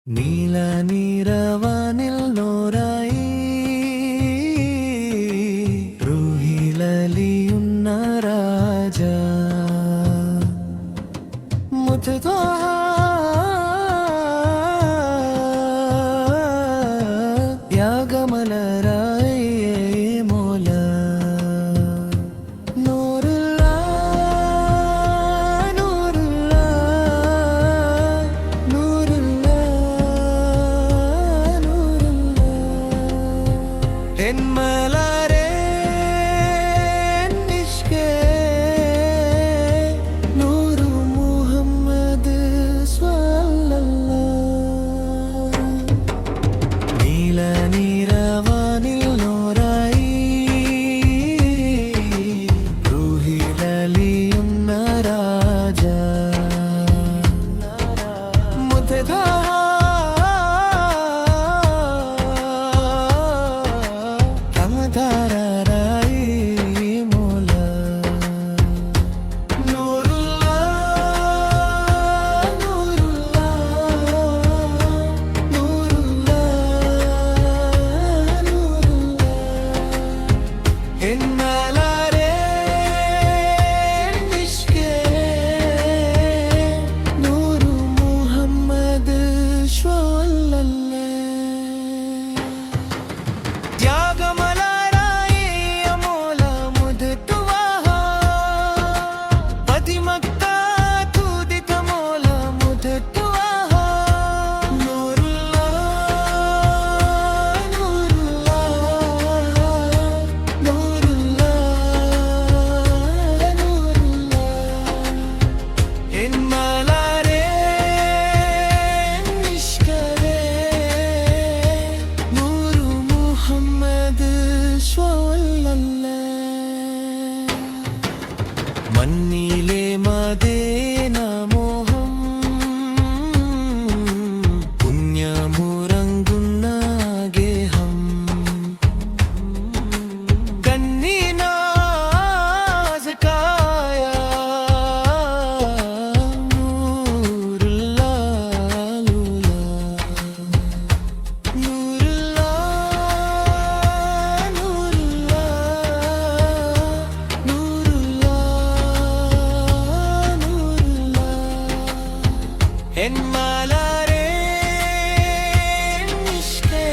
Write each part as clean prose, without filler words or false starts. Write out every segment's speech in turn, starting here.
നീല നീരവാനിൽ നോരായി റൂഹിലലിയുന്ന രാജ മുത്തോ യാഗമലരായി മോല എന്മലരെ നിഷ്കേ നൂറു മുഹമ്മദ് സ്വല്ലല്ലാഹ് നീല നീരവാനിൽ നോരായി റൂഹിലലിയുന്ന രാജ മുത്തദാ മഞ്ഞിലെ മദീന മോഹം പുണ്യമുറങ്ങുന്ന ഗേഹം കന്നിനാസകായ എന്മലരെ നിഷ്കേ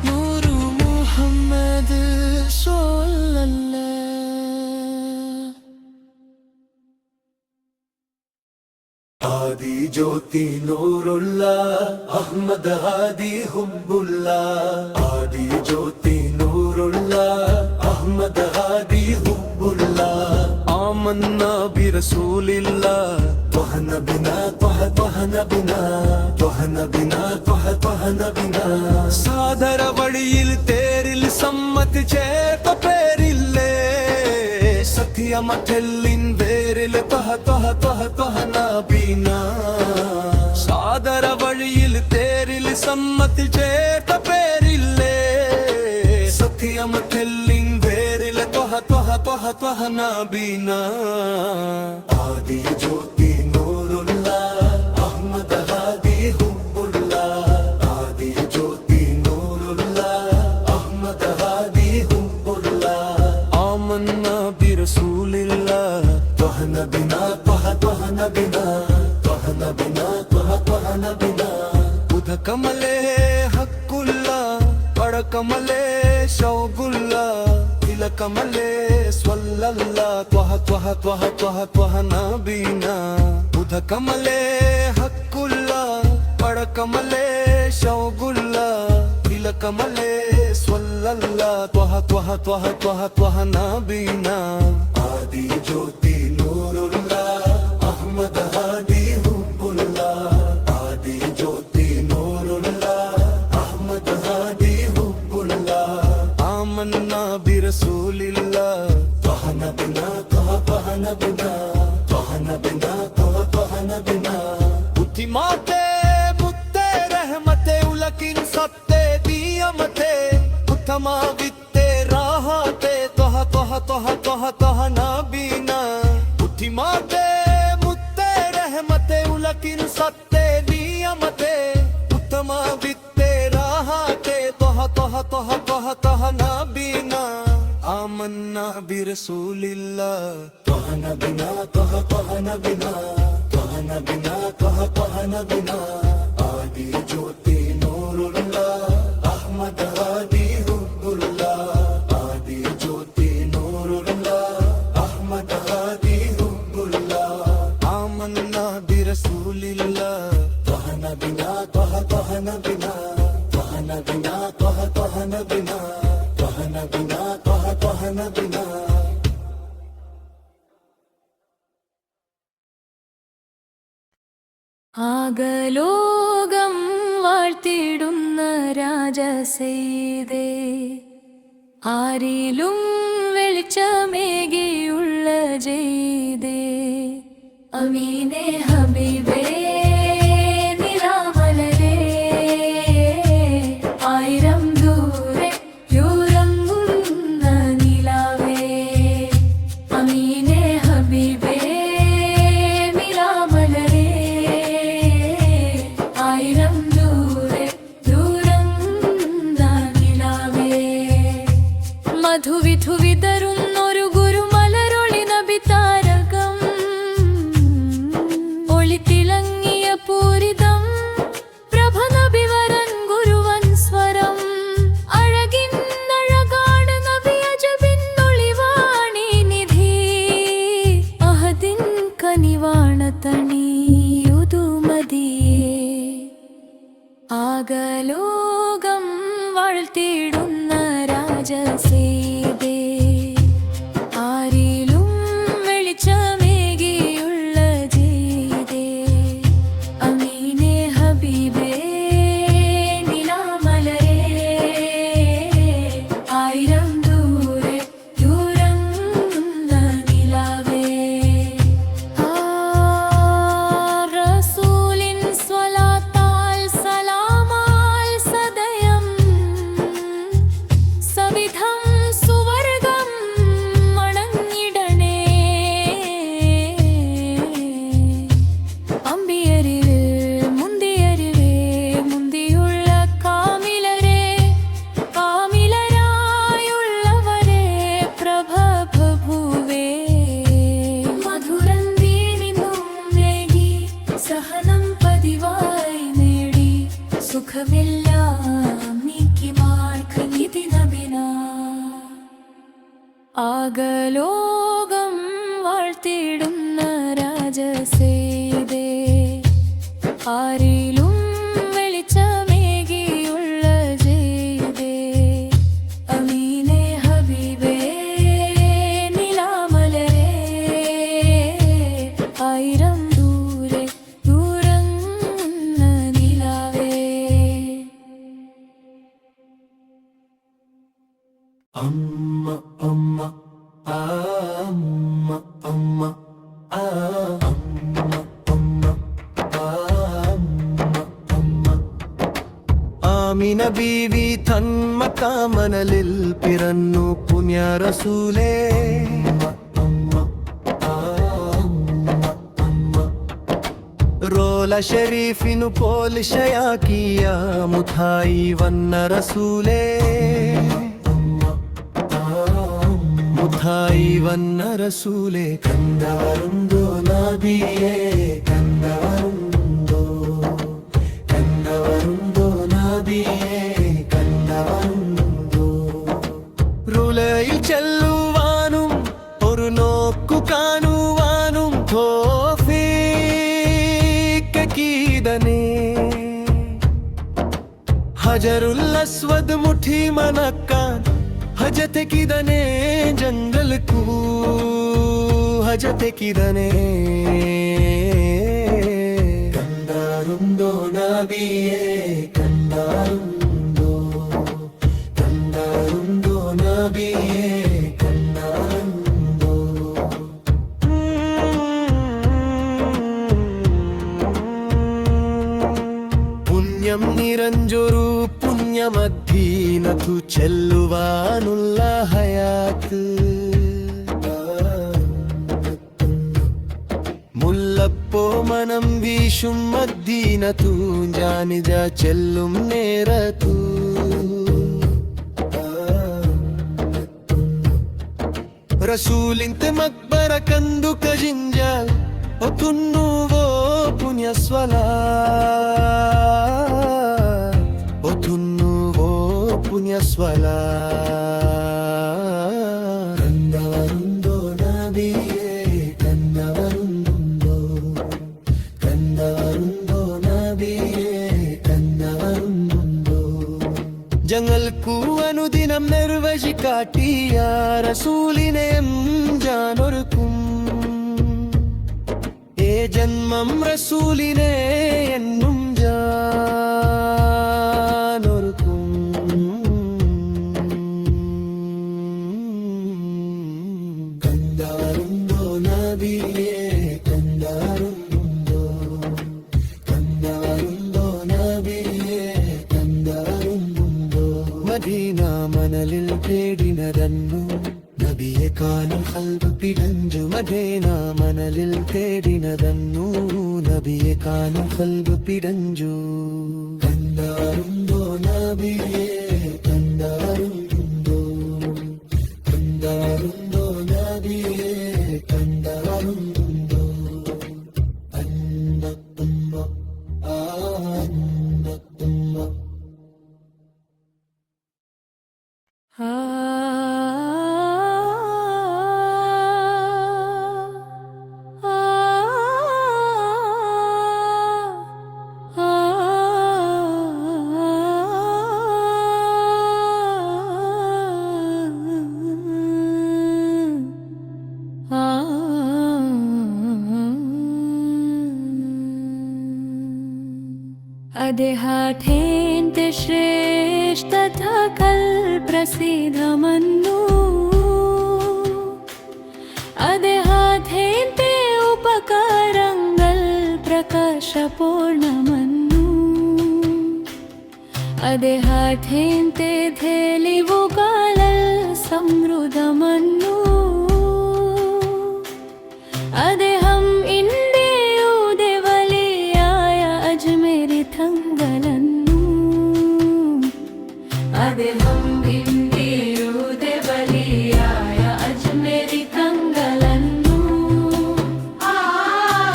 നൂറു മുഹമ്മദ് സ്വല്ലല്ലാഹ് ആദി ജ്യോതി നൂറുള്ള അഹ്മദ് ഹാദി ഹുബ്ബുള്ള ആദി ജ്യോതി നൂറുള്ള അഹ്മദ് ഹാദി ഹുബ്ബുള്ള ആമന്ന ബിറസൂലില്ലാഹ് طهنا بنا طهنا بنا طهنا بنا طهنا بنا സാദര വഴിയിൽ തേരിൽ സമ്മതിച്ചേ പേരില്ലേ സത്യമറ്റെല്ലിൻ വേരിൽ നബീന സാദര വഴിയിൽ തേരിൽ സമ്മതിച്ചേ പേരില്ലേ സത്യമറ്റെല്ലിൻ വേരിൽ നബീന ആദി ജ്യോതി طهنا بنا طهنا بنا طهنا بنا طهنا بنا بودا كمله حق الله بڑا كمله شوق الله دل كمله صلى الله طهنا بنا بودا كمله حق الله بڑا كمله شوق الله دل كمله صلى الله طهنا بنا ആദി ജ്യോതി നൂറുള്ള അഹ്മദ് ഹാദി ഹുബ്ബുള്ള ആദി ജ്യോതി നൂറുള്ള അഹ്മദ് ഹാദി ഹുബ്ബുള്ള ആമന്ന ബിറസൂലില്ലാഹ് طهنا بنا طهنا بنا طهنا بنا طهنا بنا ബുദ്ധിമാത്തെ മുത്തേ റഹ്മത്തെ ഉലകിൻ സത്തേ ദിയമത്തെ ഉത്തമാവിത്തെ രാഹത്തെ നബീന ബുദ്ധിമാത്തെ മുത്തേ റഹ്മത്തെ ഉലകിൻ സത്തേ बिरसूलिल्लाह त्वह नबीना त्वह नबीना त्वह नबीना त्वह नबीना आदि ज्योति नूरुल्लाह अहमद हादी हुब्बुल्लाह आदि ज्योति नूरुल्लाह अहमद हादी हुब्बुल्लाह आमन्ना बिरसूलिल्लाह त्वह नबीना त्वह नबीना त्वह नबीना त्वह नबीना त्वह नबीना त्वह नबीना ആകലോകം വാഴ്ത്തിടുന്ന രാജസെയ്തേ ആരിലും വെളിച്ചമേകിയുള്ള ജെയ്തേ അമീനെ ഹബീബേ നിലാമലരേ ആയിരം ദൂരെ യൂറങ്ങുന്ന നിലാവേ അമീനെ ഹബീബേ നിലാമലരേ ആയിരം ദൂരെ ദൂരങ്ങുന്ന നിലാവേ മധുവിധു വിതറുന്നൊരു ഗുരുമലരൊളി നബി താരകം ഒളിത്തിളങ്ങിയ പൂരിതം പ്രഭ നബി വരൻ ഗുരുവൻ സ്വരം അഴകിന്നഴകാണ് നബി അജബിന്നൊളിവാണി നിധി അഹദിൻ കനിവാണ തണിയുതുമതിയേ ആകലോകം വാഴ്ത്തിടുന്ന രാജസേതേ ആരിലും വെളിച്ചമേകിയുള്ള ജെയ്തേ അമീനെ ഹബീബേ നിലാമലരേ ആയിരം ദൂരെ ദൂരങ്ങുന്ന നിലാവേ റസൂലിൻ സ്വലാത്താൽ സലാമാൽ സദയം സവിധം സുവർഗം മണങ്ങിടണേ അമ്പിയരിൽ മുന്തിയരിലേ മുന്തിയുള്ള കാമിലരെ കാമിലരായുള്ളവരെ പ്രഭഭൂവേ മധുരം വീണിന്നും നേടി സഹനം പതിവായി നേടി സുഖമെല്ലാം നീക്കി മാർക്ക് നിധി നബിന ആകലോകം വാഴ്ത്തിടുന്ന രാജസേതേ ആരിലും വെളിച്ചമേകിയുള്ള ജെയ്തേ അമീനെ ഹബീബേ നിലാമലരേ ആയിരം ദൂരെ ദൂരങ്ങുന്ന നിലാവേ അമ്മ അമ്മ ആ അമ്മ അമ്മ ആ അമ്മ അമ്മ ആ അമ്മ ആമിന ബീവി തന്മക്കാമനലിൽ പിറന്നു പുണ്യ റസൂലേ റോല ഷരീഫിനു പോലിഷയാക്കിയ മുഥായി വന്ന റസൂലേ മുഥായി വന്ന റസൂലേ കണ്ടവരുണ്ടോ നബിയേ കണ്ടവരുണ്ടോ കണ്ടവരുണ്ടോ നബിയേ കണ്ടവരുണ്ടോ റുലയിൽ ചെല്ലുവാനും ഒരു നോക്കു കാണുവാനും തോഫീക്കീതനേ ഹജറുൽ അസ്വദ് മുഠി മനക്കാൻ ഹജത് കിദനെ ജംഗൽ കൂ ഹജത് കിദനെ കണ്ടാരുണ്ടോ നബിയേ കണ്ടാരുണ്ടോ കണ്ടാരുണ്ടോ നബിയേ കണ്ടാരുണ്ടോ പുണ്യം നിറഞ്ചൊരു പുണ്യമദീനത്തു ചെല്ലുവാനുള്ള ഹയാത്ത് മുല്ലപ്പോ മനം വീശും മദീനത്തു ജാനിജ ചെല്ലും നേരത്തു റസൂലിന്റെ മക്ബറ കണ്ടു കഴിഞ്ഞാൽ ഒത്തുന്നുവോ പുണ്യസ്വലാ ഒത്തുന്നുവോ പുണ്യസ്വലാ കണ്ടവരുണ്ടോ നബിയേ കണ്ടവരുണ്ടോ കണ്ടവരുണ്ടോ നബിയേ കണ്ടവരുണ്ടോ ജങ്ങൾക്കു അനുദിനം നിർവചി കാട്ടിയ റസൂലിനെ ജാനൊരുക്കും ഏ ജന്മം റസൂലിനെ എന്നും ജാനൊരുക്കും കണ്ടവരുണ്ടോ നബിയേ കണ്ടവരുണ്ടോ കണ്ടവരുണ്ടോ നബിയേ കണ്ടവരുണ്ടോ മദീന മനലിൽ തേടിനതന്നു നബിയെ കാണും കൽബ് പിടഞ്ചു മദീന മനലിൽ തേടിനതന്നു നബിയെ കാണും കൽബ് പിടഞ്ചു കണ്ടവരുണ്ടോ നബിയേ കണ്ടവരുണ്ടോ കണ്ടവരുണ്ടോ നബിയേ കണ്ടവരുണ്ടോ അന്നത്തുമ്മ അന്നത്തുമ്മ അദ്ദേഹാഠേന്ತೆ ശ്രേഷ്ഠത കൽ പ്രസിദ്ധമന്നു അദ്ദേഹാഠേന്ತೆ ഉപകാരങ്ങൾ പ്രകാശപൂർണമന്നു അദ്ദേഹാഠേന്ತೆ തെളിവുകൾ സമൃദ്ധമന്നു അദ്ദേഹം ഇന്ത്യയുടെ വലിയായ അജ്മേരി തങ്കലന്നു അദ്ദേഹം ഇന്ത്യയുടെ വലിയായ അജ്മേരി തങ്കലന്നു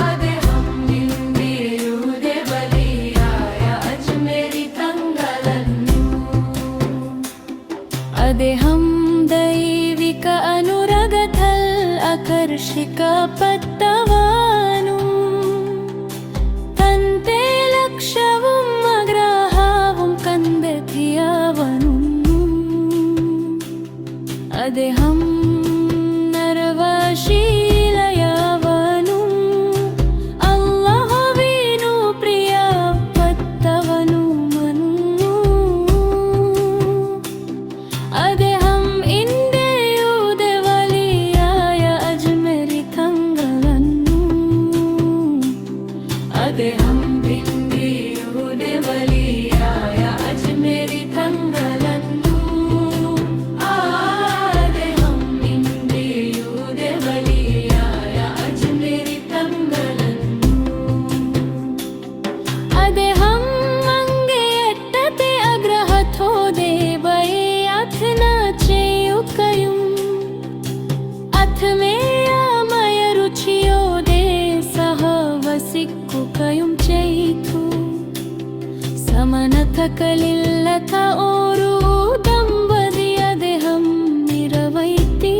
അദ്ദേഹം ഇന്ത്യയുടെ വലിയായ അജ്മേരി തങ്കലന്നു അദ്ദേഹം ദൈവിക അനുരഗതൽ ആകർഷിക്കപ്പെട്ടവനും തന്റെ ലക്ഷ്യവും ആഗ്രഹവും കണ്ടെത്തിയവനും അദ്ദേഹം നിർവശീലയവനും അല്ലാഹുവിനു പ്രിയപ്പെട്ടവനുമന്നു അദ്ദേഹം ഇന്ത്യയുടെ വലിയായ അജ്മേരി തങ്കലന്നു അദ്ദേഹം ഇന്ത്യയുടെ വലിയായ അജ്മേരി തങ്കലന്നു അദ്ദേഹം ഇന്ത്യയുടെ വലിയായ അജ്മേരി തങ്കലന്നു അദ്ദേഹം അങ്ങേയറ്റത്തെ ആഗ്രഹത്തോടെ യാത്ര ചെയ്യുകയും ആത്മീയമായ രുചിയോടെ സഹവസിക്കുകയും ചെയ്തു സമനതകളില്ലാത്ത ഒരു ദമ്പതി അദ്ദേഹം നിറവേറ്റി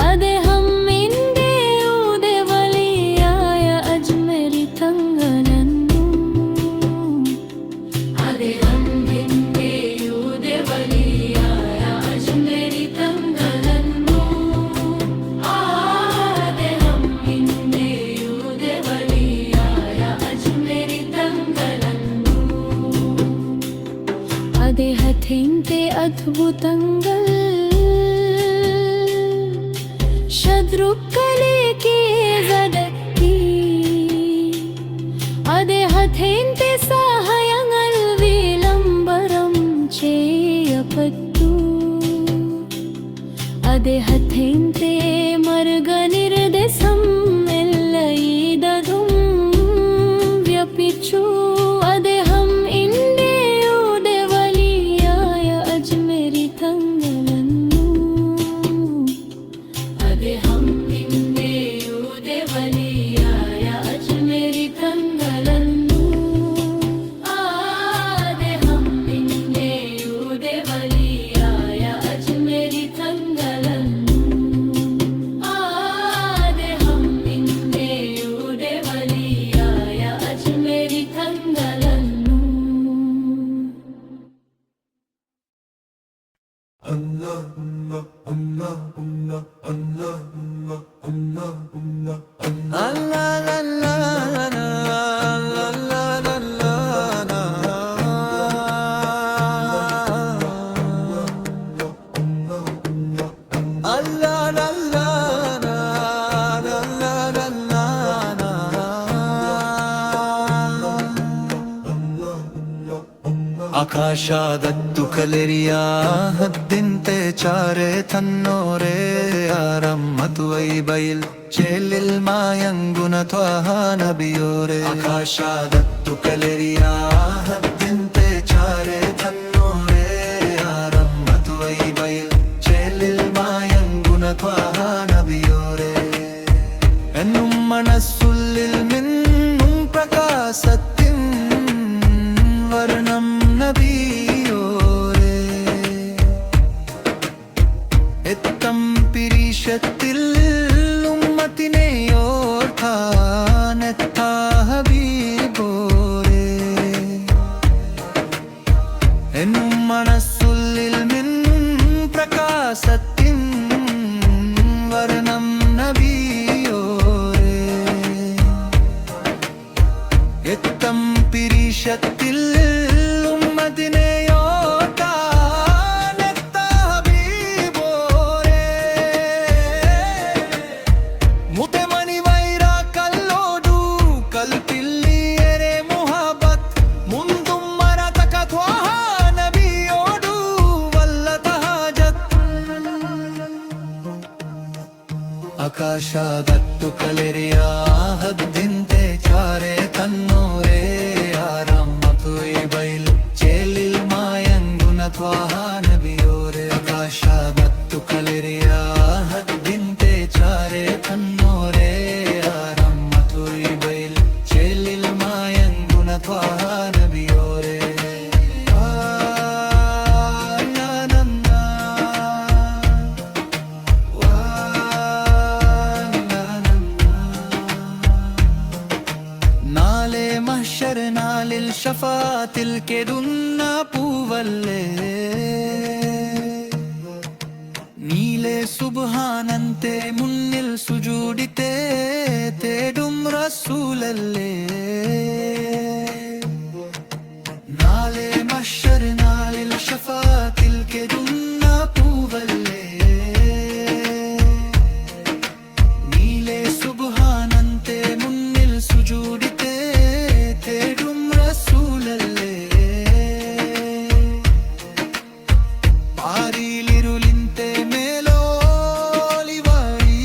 അദ്ദേഹം ഇന്ത്യയുടെ വലിയായ അജ്മേരി തങ്കലന്നു അദ്ദേഹം ഇന്ത്യയുടെ വലിയായ അജ്മേരി തങ്കലന്നു അദ്ദേഹം ഇന്ത്യയുടെ വലിയായ അജ്മേരി തങ്കലന്നു അദ്ദേഹത്തിന്റെ അദ്ഭുതങ്ങൾ ശത്രുക്കളിലേക്ക് കീഴടക്കി അദ്ദേഹത്തിന്റെ സഹായങ്ങൾ വിളംബരം ചെയ്യപ്പെട്ടു അദ്ദേഹത്തിന്റെ മാർഗനിർദ്ദേശം എല്ലായിടത്തും വ്യാപിച്ചു അദ്ദേഹം ഇന്ത്യയുടെ വലിയായ അജ്മേരി തങ്കലന്നു ಆಕಾಶದತ್ತು ಕಲೆರಿಯ ಹದ್ದಿಂತೆ ಚಾರೆ ತನ್ನೋರೆ ಆರಮ್ಮತು ಬೈಲ್ ಚೆಲ್ಲಿಲ್ ಮಾಯಂಗುನ ತ್ವಾಹ ನಬಿಯೋರೆ ಆಕಾಶದತ್ತು ಕಲೆರಿಯ ಹದ್ದಿಂತೆ ಚಾರೆ ತನ್ನೋರೆ ಆರಮ್ಮತು ಬೈಲ್ ಚೆಲ್ಲಿಲ್ മായങ്കുന ത്വാഹ നബിയോരെ എന്നും മനസ്സുള്ളിൽ മിന്നും പ്രകാശത്തിൻ വർണ്ണം നബിയോരെ എത്തം പിരീഷത്തിൽ ഉമ്മത്തിനെ ഓർത്താനെത്താ ഹബീബോരെ എന്നും മനസ്സുള്ളിൽ മിന്നും പ്രകാശത്തിൻ വർണ്ണം നബിയോരെ എത്തം പിരീഷത്തിൽ ഉമ്മത്തിനെ ഓർത്താനെത്താ ഹബീബോരെ മുതമണി വൈര കല്ലോടു കൽപ്പില്ലിയരെ മുഹബത്ത് മുന്തും മരതക ത്വാഹ നബിയോടു വല്ലത ഹാജത്ത് ಆಕಾಶದತ್ತು ಕಲೆರಿಯ ಹದ್ದಿಂತೆ ಚಾರೆ ತನ್ನೋರೆ ಆರಮ್ಮತು ಬೈಲ್ ಚೆಲ್ಲಿಲ್ ಮಾಯಂಗುನ ತ್ವಾಹ ನಬಿಯೋರೆ ಆಕಾಶದತ್ತು ಕಲೆರಿಯ ಹದ್ದಿಂತೆ ಚಾರೆ ತನ್ನೋರೆ ಆರಮ್ಮತು ಬೈಲ್ ಚೆಲ್ಲಿಲ್ ಮಾಯಂಗುನ ತ್ವಾಹ ನಬಿಯೋರೆ നാളെ മഹ്ശർ നാളിൽ ഷഫാത്തിൽ കെടുന്ന പൂവല്ലേ നീലെ സുബ്ഹാനന്തെ മുന്നിൽ സുജൂദിത്തെ തേടും റസൂലല്ലേ നാളെ മഹ്ശർ നാളിൽ ഷഫാത്തിൽ കെടുന്ന പൂവല്ലേ നീലെ സുബ്ഹാനന്തെ മുന്നിൽ സുജൂദിത്തെ തേടും റസൂലല്ലേ പാരിലിരുളിന്റെ മേലോലി വഴി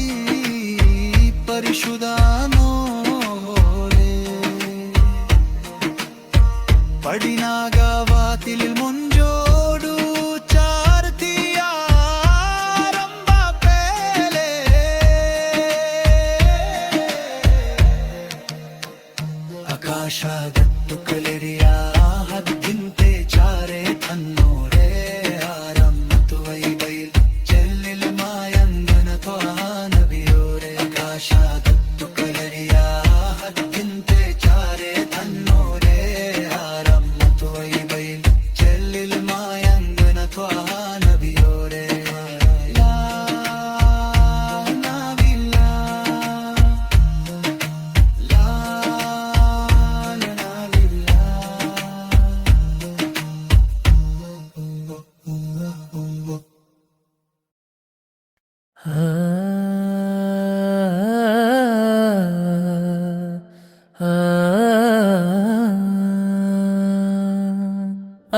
പരിശുദ്ധാനോലെ പടിനാഗവാതിൽ മുഞ്ചോടു ചാർത്തിയാരംഭ പേലെ ಆಕಾಶದತ್ತು ಕಲೆರಿಯ ಹದ್ದಿಂತೆ ಚಾರೆ ತನ್ನೋರೆ ಆರಮ್ಮತು ಬೈಲ್ ಚೆಲ್ಲಿಲ್ ಮಾಯಂಗನ ತ್ವಾಹ ನಬಿಯೋರೆ ಆಕಾಶದತ್ತು ಕಲೆರಿಯ ಹದ್ದಿಂತೆ ಚಾರೆ ತನ್ನೋರೆ ಆರಮ್ಮತು ಬೈಲ್ ಚೆಲ್ಲಿಲ್ ಮಾಯಂಗನ ತ್ವಾಹ ನಬಿಯೋರೆ ಲಾ ನಬಿಲ್ಲಾ ലാ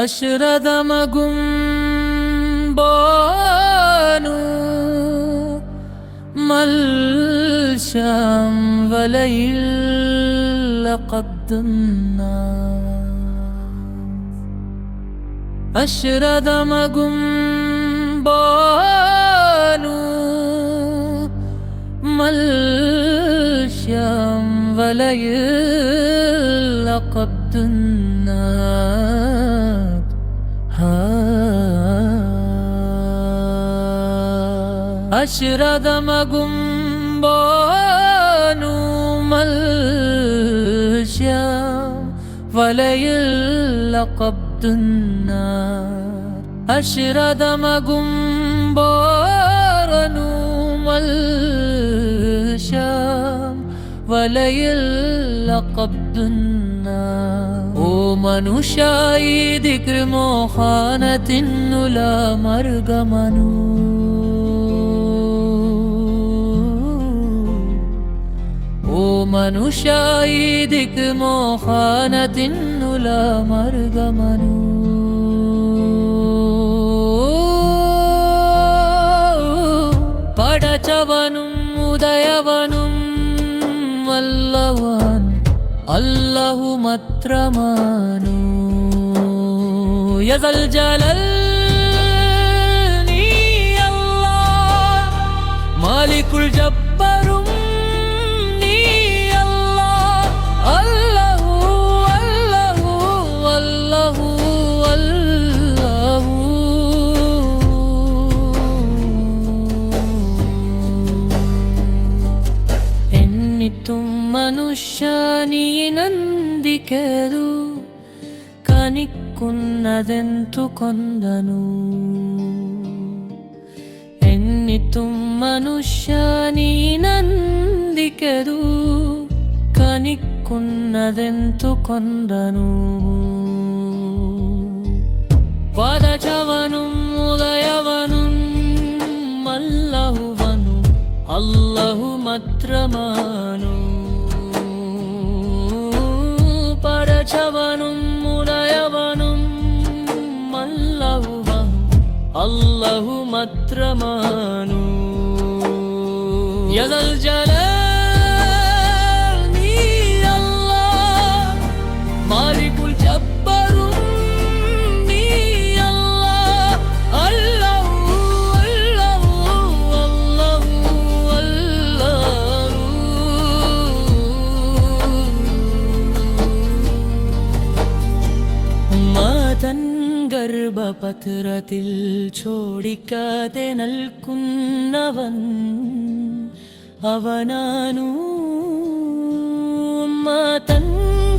അശ്രതമകും ബാനു മൽശം വലയിൽ ലഖദ്ന അശ്രതമകും ബാനു മൽശം വലയിൽ ലഖദ്ന അശ്രതമകും ബാനു മൽശം വലയിൽ ലഖദ്ന അശ്രതമകും ബാനു മൽശം വലയിൽ ലഖദ്ന ഓ മനുഷ്യായി ദിക്ർ മോഹാനത്തിന്നുല മർഗമനു ഓ മനുഷ്യായി ദിക്ർ മോഹാനത്തിന്നുല മർഗമനു അല്ലാഹു മാത്രമാനു യസൽ ജലൽ നീ അല്ലാഹ് മാലിക്കുൽ ജബ്ബാറും നീ അല്ലാഹ് അല്ലാഹു അല്ലാഹു അല്ലാഹു അല്ലാഹു എന്നിട്ടും മനുഷ്യ നീ ನಂದಿಕೆದು ಕನಿಕ್ಕುನ್ನದೆಂತು ಕೊಂದನು ಎನ್ನಿತುಂ ಮನುಷ್ಯ ನೀ ನಂದಿಕೆದು ಕನಿಕ್ಕುನ್ನದೆಂತು ಕೊಂದನು പടച്ചവനും ഉദയവനും അല്ലാഹുവനു അല്ലാഹു മാത്രമാനു പടച്ചവനും ഉദയവനും അല്ലാഹുവനു അല്ലാഹു മാത്രമാനു യസൽ ജലാൽ നീ അല്ലാഹ് മാലിക്കുൽ ജബ്ബാറും നീ അല്ലാഹ് അല്ലാഹു അല്ലാഹു അല്ലാഹു അല്ലാഹു മാതൻ ഗർഭപത്രത്തിൽ ചോടിക്കാതെ നൽകുന്നവൻ അവനാനു മാതൻ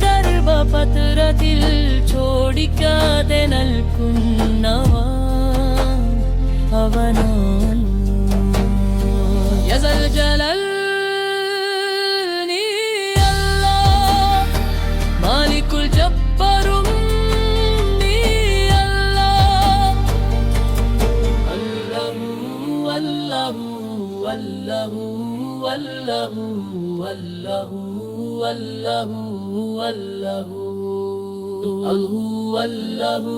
ഗർഭപത്രത്തിൽ ചോടിക്കാതെ നൽകുന്നവൻ അവനാനു യസൽ ജലൽ നീ അല്ലാഹ് മാലിക്കുൽ ജബ്ബാറും നീ അല്ലാഹ് അല്ലാഹു അല്ലാഹു അല്ലാഹു അല്ലാഹു അല്ലാഹു അല്ലാഹു അല്ലാഹു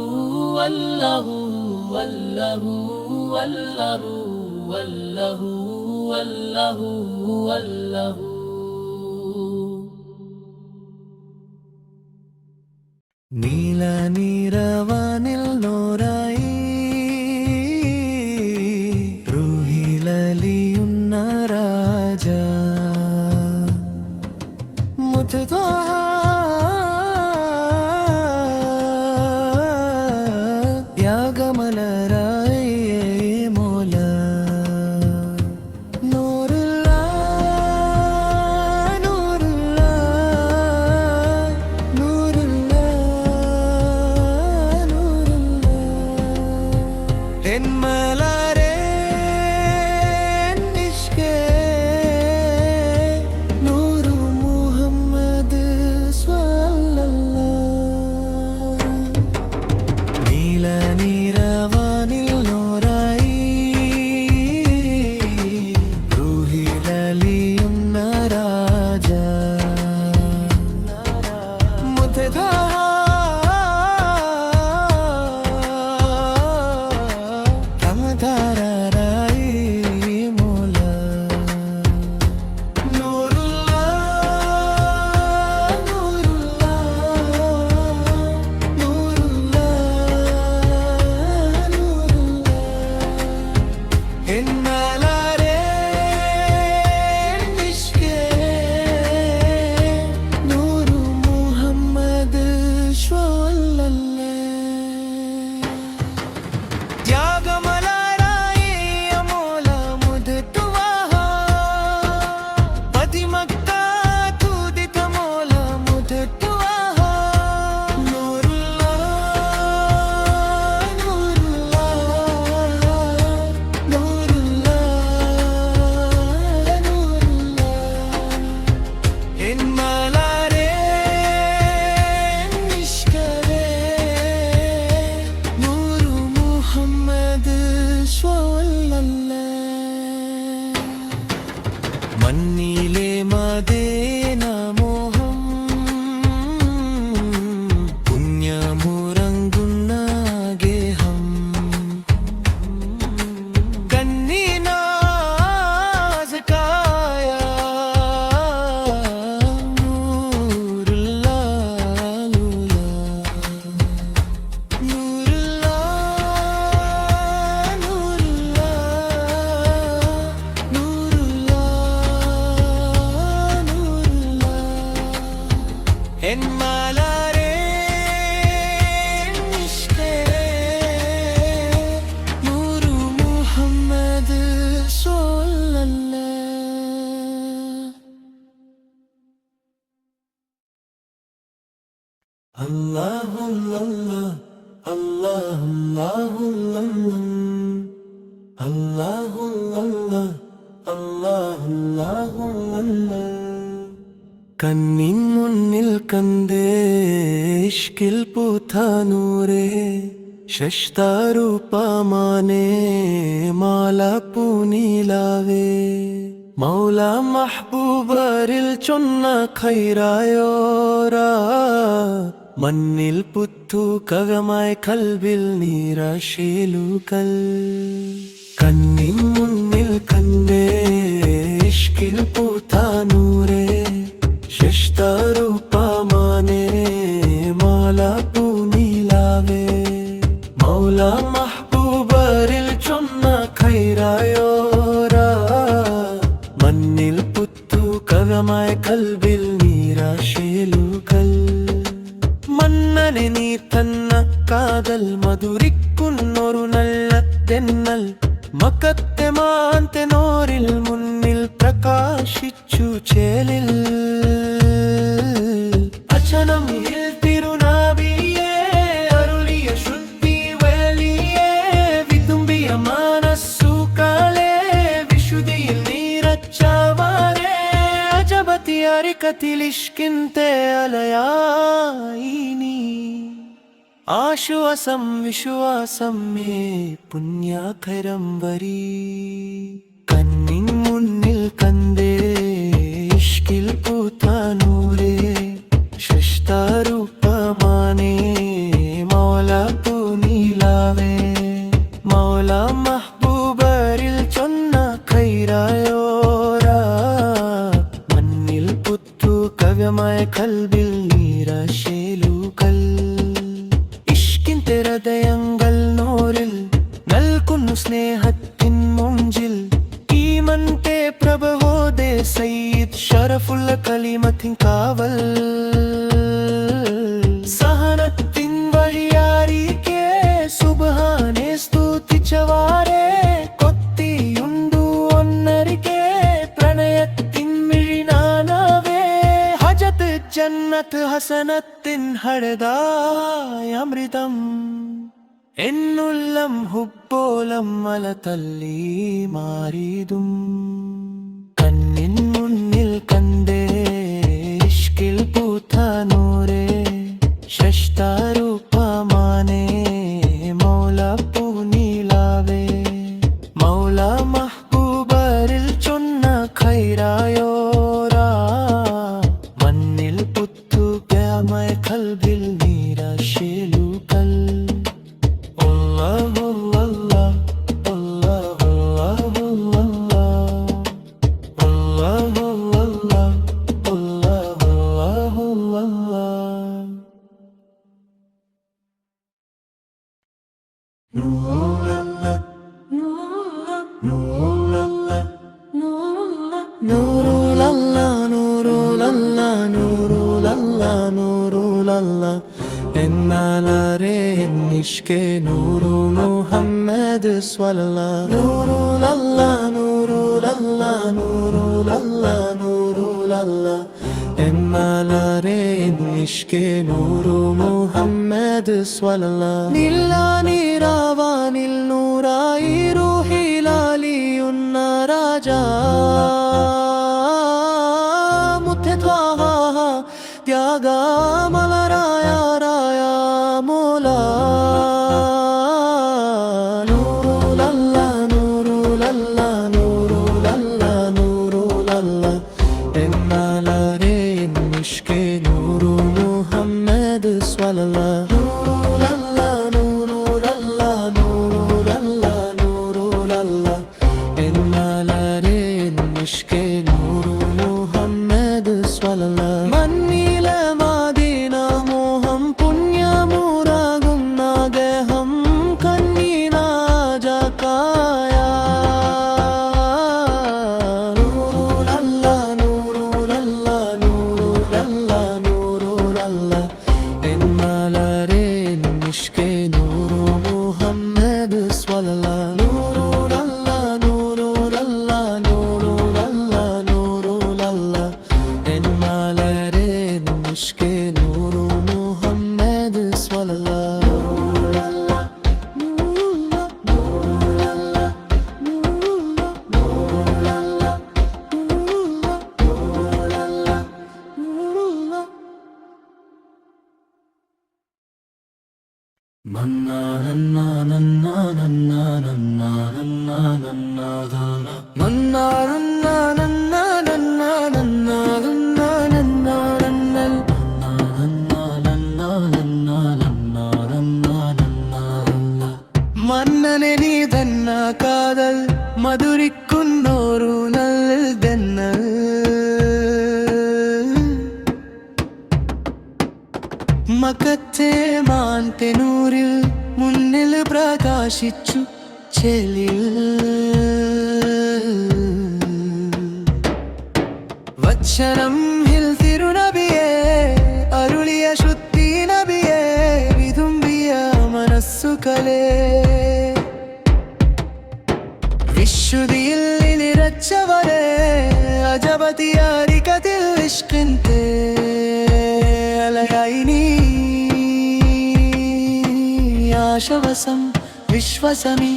അല്ലാഹു അല്ലാഹു അല്ലാഹു അല്ലാഹു അല്ലാഹു അല്ലാഹു നീല നീരവാനിൽ നോരായി റൂഹിലലിയുന്ന രാജ മുത്ത്വാഹ യാഗമലരായി മോല നൂറുള്ള നൂറുള്ള നൂറുള്ള നൂറുള്ള എന്മലാരേ നിഷ്കേ നൂറു മുഹമ്മദ് സ്വല്ലല്ലാഹ് നീല നീരവാനിൽ നോരായി റൂഹിലലിയുന്ന രാജ മുത്ത്വാഹ റമദാനായി മോല നൂറുള്ള നൂറുള്ള നൂറുള്ള നൂറുള്ള എന്മലാരേ നിഷ്കേ നൂറു Muhammad Allahullah, Allahullah, Allahullah, Allahullah. കണ്ണിൻ മുന്നിൽ കണ്ടേ ഇഷ്കിൽ പൂത്താനൂരേ ശഷ്ടാരൂപമാനേ മാല പൂനീലാവേ മൗല മഹ്ബൂബരിൽ ചൊന്ന ഖൈറായോരാ മണ്ണിൽ പുത്തു കവമായി കൽബിൽ നീരാശേലുകൽ കണ്ണിൻ മുന്നിൽ കണ്ടേ ഇഷ്കിൽ പൂത്താനൂരേ ശഷ്ടാരൂപമാനേ മാല പൂനീലാവേ മൗല മഹ്ബൂബരിൽ ചൊന്ന ഖൈറായോരാ മണ്ണിൽ പുത്തു കവമായി കൽബിൽ നീരാശേലുകൽ മന്നനെ നീ തന്ന കാതൽ മധുരിക്കുന്നൊരു നല്ല തെന്നൽ മക്കത്തെ മാന്തെ നോരിൽ മുന്നിൽ പ്രകാശിച്ചു ചേലിൽ അച്ഛനം തിരുനാവിയേ അരുളിയ ശുദ്ധി വേലിയേ വിതുമ്പിയ മനസ്സു കാലേ വിശുദ്ധിയിൽ നീരച്ചവാരേ അജബത്തി അരിക്കത്തിലിഷ്കിന്തെ അലയായിനി ആശ്വാസം വിശ്വാസം മേ പുണ്യാഖരം വരി കണ്ണിൻ മുന്നിൽ കണ്ടേ ഇഷ്കിൽ പൂത്താനൂരേ ശഷ്ടാരൂപമാനേ മൗല പൂനീലാവേ മൗല മഹ്ബൂബരിൽ ചൊന്ന ഖൈറായോരാ മണ്ണിൽ പുത്തു കവ്യമായ കൽബിൽ നീരാശേലുകൽ ഹൃദയങ്ങൾ നോരിൽ നൽകുന്നു സ്നേഹത്തിൻ മുഞ്ചിൽ ഈമന്റെ പ്രഭവോദേ സയ്യിദ് ഷറഫുള്ള കലിമത്തിൻ കാവൽ സഹനത്തിൻ വഴിയാരിക്കേ സുബ്ഹാനെ സ്തുതിച്ചവാരേ കൊത്തിയുണ്ടു ഒന്നരികെ പ്രണയത്തിൻ മിഴിനാനാവേ ഹജത് ജന്നത്ത് ഹസനത്തിൻ ഹരദായ അമൃതം എന്നുള്ളം ഹുബ്ബോലം മല തല്ലി മാറിയതും കണ്ണിൻ മുന്നിൽ കണ്ടേ ഇഷ്കിൽ പൂത്താനൂരേ ശഷ്ടാരൂപമാനേ മൗല പൂനീലാവേ മൗല മഹ്ബൂബരിൽ ചൊന്ന ഖൈറായോരാ മണ്ണിൽ പുത്തു കവമായ കൽബിൽ നീരാശേലുകൽ എന്നാലേ നിഷ്കെ നൂറു മുഹമ്മദ് സ്വല്ലല്ലാഹ് നൂറുലല്ലാ നൂറുലല്ലാ നൂറുലല്ലാ നൂറുലല്ലാ എന്നാലേ നിഷ്കെ നൂറു മുഹമ്മദ് സ്വല്ലല്ലാഹ് നിലാനിരാവാനിൽ നൂറായി റൂഹിലാലിയുന്ന രാജാ മുത്തെ ത്വാഹ ത്യാഗമലരായ രായ മോല നൂറുലല്ലാ നൂറുലല്ലാ നൂറുലല്ലാ നൂറുലല്ലാ എന്നാലേ നിഷ്കെ നൂറു മുഹമ്മദ് സ്വല്ലല്ലാഹ് നൂറുലല്ലാ നൂറുലല്ലാ നൂറുലല്ലാ നൂറുലല്ലാ എന്നാലേ നിഷ്കെ നൂറു മുഹമ്മദ് സ്വല്ലല്ലാഹ് മണ്ണില മാദീന മോഹം പുണ്യമൂറാകുന്ന ദേഹം കണ്ണീനാജകായ നൂറുലല്ലാ നൂറുലല്ലാ നൂറുലല്ലാ നൂറുലല്ലാ എന്നാലേ നിഷ്കെ നൂറു മുഹമ്മദ് സ്വല്ലല്ലാഹ് നൂറുലല്ലാ നൂറുലല്ലാ നൂറുലല്ലാ നൂറുലല്ലാ എന്നാലേ നിഷ്കെ നൂറു മുഹമ്മദ് നന്നാ നന്നാ നന്നാ നന്നാ നന്നാ നന്നാ നന്നാ നന്നാ നന്നാ നന്നാ നന്നാ നന്നാ നന്നാ നന്നാ നന്നാ മന്നനെ നീ തന്ന കാതൽ മധുരിക്കുന്നോരു നൽതെന്നൽ മക്കത്തെ മാൻതെനൂരിൽ മുന്നിൽ പ്രകാശിച്ചു ചെലിൽ വച്ചനം ഹിൽ തിരുനബിയെ അരുളിയ ശുദ്ധി നബിയെ വിതുമ്പിയ മനസ്സുകളെ വിശുദ്ധിയിൽ നിറച്ചവരെ അജബതിയാരികത്തിൽ ഇഷ്കിന്റെ അലയായി നീ ആശവസം വിശ്വസമി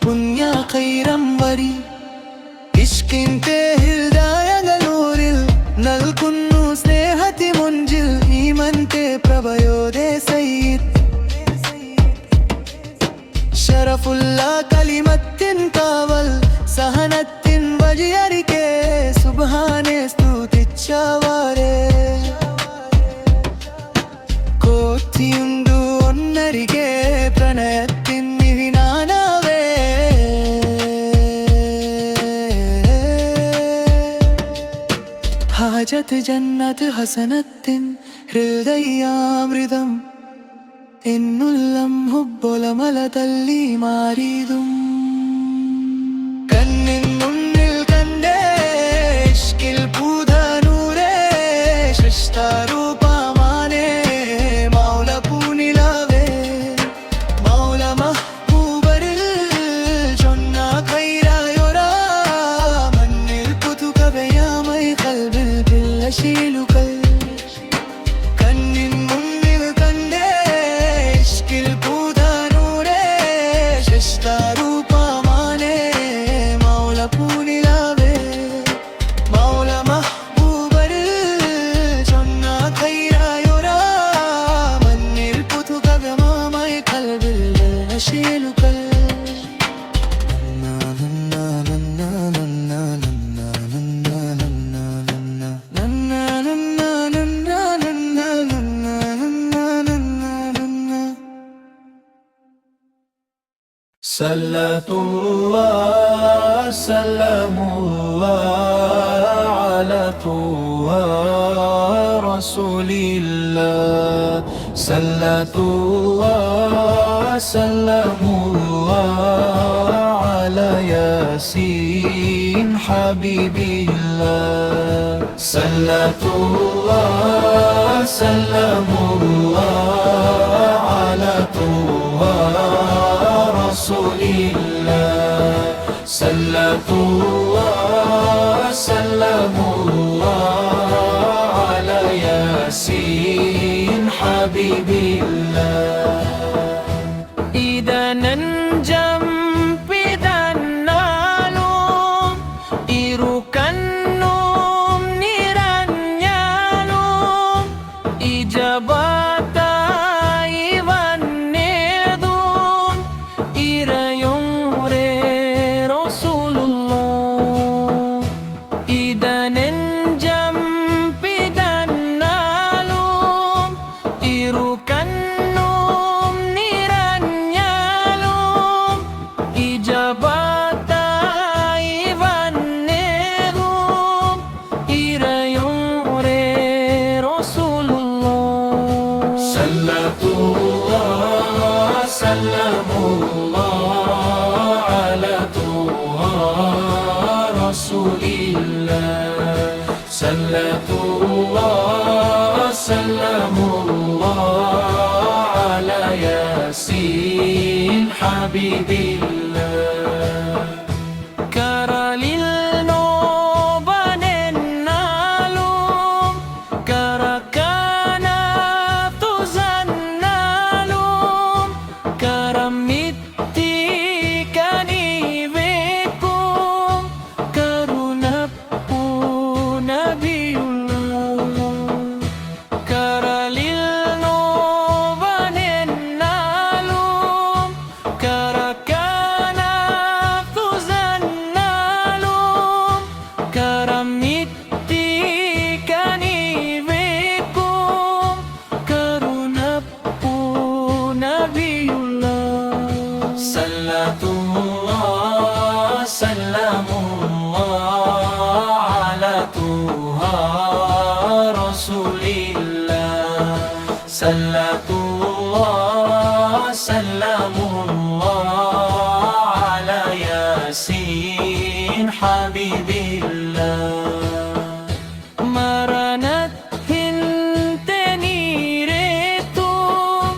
പുണ്യ ഖൈരം വരി ഇഷ്കിന്റെ ഹിൽദായകളൂരിൽ നൽകുന്നു സ്നേഹത്തി മുഞ്ചിൽ ഈമന്റെ പ്രഭയോദേ സയ്യിദ് ഷറഫുള്ള കലിമത്തിൻ കാവൽ സഹനത്തിൻ വഴിയരികെ സുബ്ഹാനെ സ്തുതിച്ചവരെ കോത്തിയുണ്ടു ഒന്നരികെ പ്രണയത്തിൻ നിവിനാനാവേ ഹാജത്ത് ജന്നത്ത് ഹസനത്തിൻ ഹൃദയാമൃതം എന്നുള്ളം ഹുബ്ബൊലമല തല്ലി മാറിയതും കണ്ണിൻ മുന്നിൽ കണ്ടേ ഇഷ്കിൽ പൂതനൂരേ സൃഷ്ടാരൂപമാനേ മൗല പൂനിലാവേ മൗല മഹ്ബൂബരിൽ ചൊന്ന ഖൈറായൊരാ മണ്ണിൽ പുതുകവയാമൈ ഖൽബിൽ ബില്ലശീലുകൾ صلاة الله سلام الله على طه رسول الله صلاة الله سلام الله على ياسين حبيب الله صلاة الله سلام الله على طه رسول الله صلاة الله سلام الله على ياسين حبيب الله إذا ننجم بدنالوم إركنوم نيران يالوم إجابات سلام الله على طه رسول الله صلاة الله سلام الله على ياسين حبيب الله كراليل Karalil no banen nalu Salatullah Salamullah ala Yasin Habibillah Maranat hinte nire tum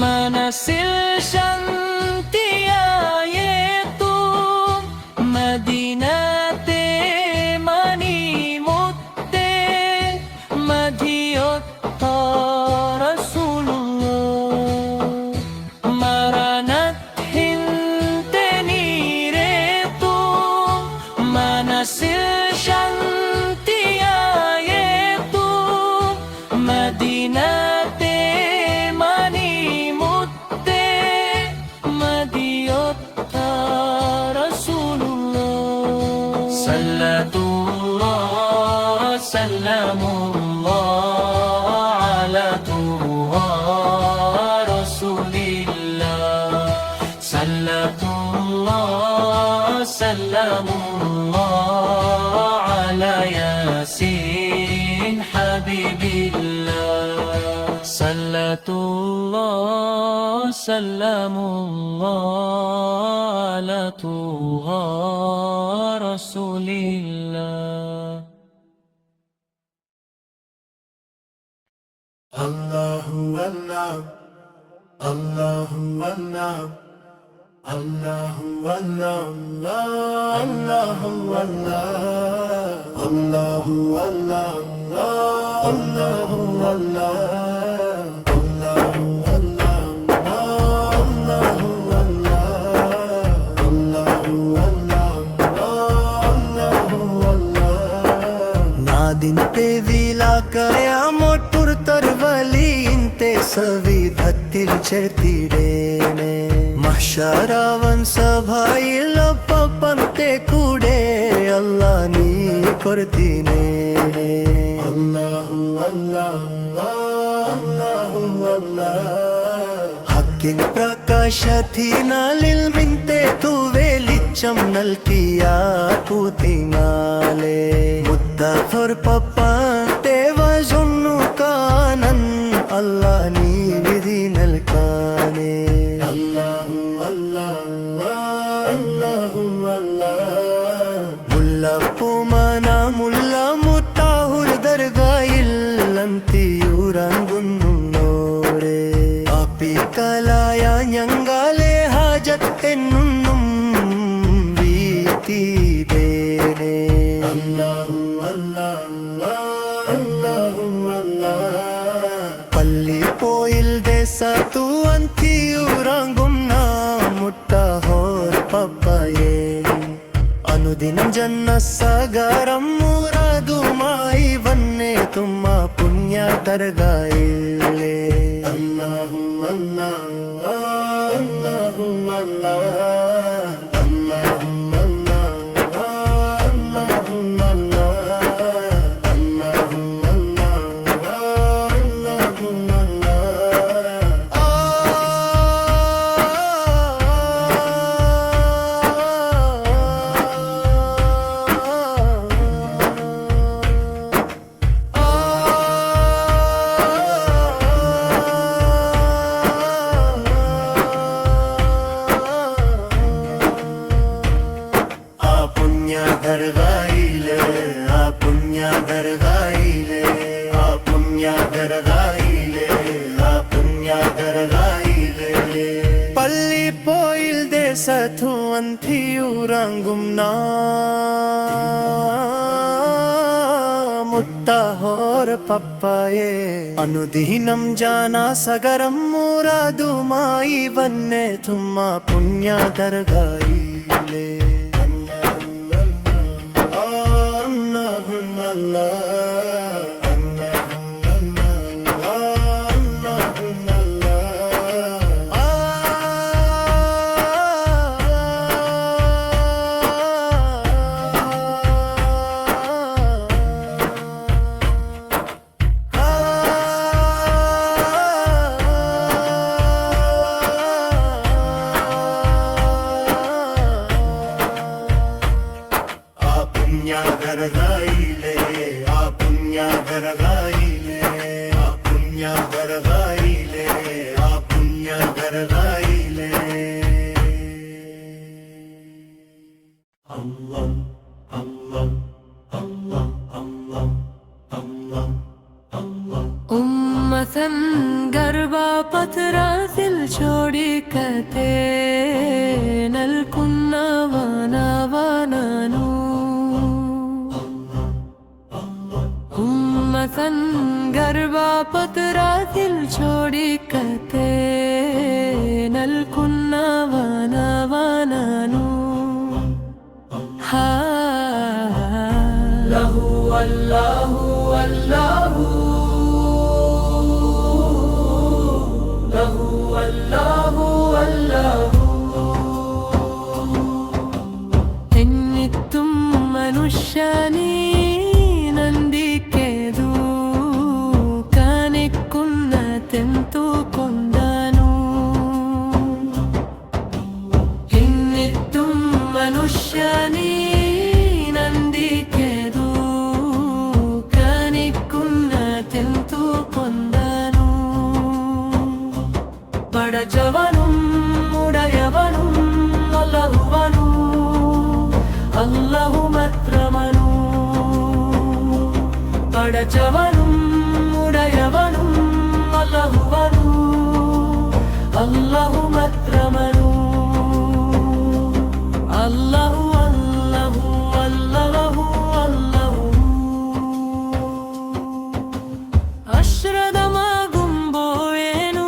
Manasil shantiyaye tum Madinate mani mutte Madhiyotta Rasulullah Maranat hinte nire tum Manasil shantiyaye tum Madinate mani mutte Madhiyotta Rasulullah Salatullah Salamullah ala tuha Rasulillah Salatullah Salamullah ala Yasin Habibillah Salatullah Salamullah ala tuha Rasulillah Allahu Allah, Allahu Allah, Allahu Allah, Allahu Allah, Allahu Allah, Allahu Allah, Allahu Allah, Allahu Allah, Allahu Allah. नादिन पे villa कयामत तरवलींते सविधत्तिल चेतिडेने महशरावन सभायिलपपंते कुडे अल्लाह नी करतिने अल्लाहु अल्लाह अल्लाहु अल्लाह हक्किन प्रकाशथिनालिल मिन्ते तु वेलिच्चम नल्किया पूतिनाले मुद्दाफर पप्पंते वजुन्नु कानन अल्लाह नी विधि नल्काने अल्लाहु अल्लाह अल्लाहु अल्लाह मुल्ला पुमाना मुल्ला मुताहुल दरगाയിൽ അന്തിയുറങ്ങുന്നോരെ Appy കലായ ഞങ്ങളെ ഹാജത്ത് എന്നും വീട്ടിടേനെ അല്ലാഹു അല്ലാഹ് അല്ലാഹു അല്ലാഹ് പള്ളി പോയിൽ ദേശത്തു അന്തിയുറങ്ങും മുട്ടഹോർ പപ്പയേ അനുദിനം ജന്നസാഗരം മുറാദുമായി വന്നേ തുമ്മ പുണ്യ ദർഗായിലേ അല്ലാഹു അല്ലാഹ് അല്ലാഹു അല്ലാഹ് അല്ലാഹു അല്ലാഹ് അല്ലാഹു അല്ലാഹ് അല്ലാഹു അല്ലാഹ് പള്ളി പോയിൽ ദേശത്തു അന്തിയുറങ്ങും മുട്ടഹോർ പപ്പയെ അനുദിനം ജാനാ സഗരം മുറാദുമായി വന്നേ തുമ്മ പുണ്യ ദർഗായിലേ അല്ലാഹു അല്ലാഹ് ദർഗായിലെ അല്ലാഹ് അല്ലാഹ് അല്ലാഹ് അല്ലാഹ് അല്ലാഹ് അല്ലാഹ് ഉമ്മതൻ ഗർഭപത്രാതിൽ ചോടിക്കത്തെ നൽകുന്നവനവനു ഉമ്മതൻ ഗർഭപത്രാതിൽ ചോടിക്കത്തെ നൽകുന്നവനവനു ലഹു അല്ലാഹു അല്ലാഹു ലഹു അല്ലാഹു അല്ലാഹു എന്നിട്ടും മനുഷ്യനീ ನಂದಿಕೆದು ಕಾಣಿക്കുന്ന ತೆಂತುಕೊಂಡನು ಇನ್ನಿತ್ತುಂ ಮನುಷ್ಯನೀ ನಂದಿಕೆದು ಕಾಣಿക്കുന്ന ತೆಂತುಕೊಂಡನು ಪಡಚವನುಂ ಉಡಯವನುಂ ಅಲ್ಲಹುವನು ಅಲ್ಲಹು ಮಾತ್ರಮನು പടച്ചവനും ഉടയവനും അല്ലാഹുവനു അല്ലാഹു മാത്രമനു അല്ലാഹു അല്ലാഹു അല്ലാഹു അല്ലാഹു അശ്രദ്ധമാകുമ്പോഴേനു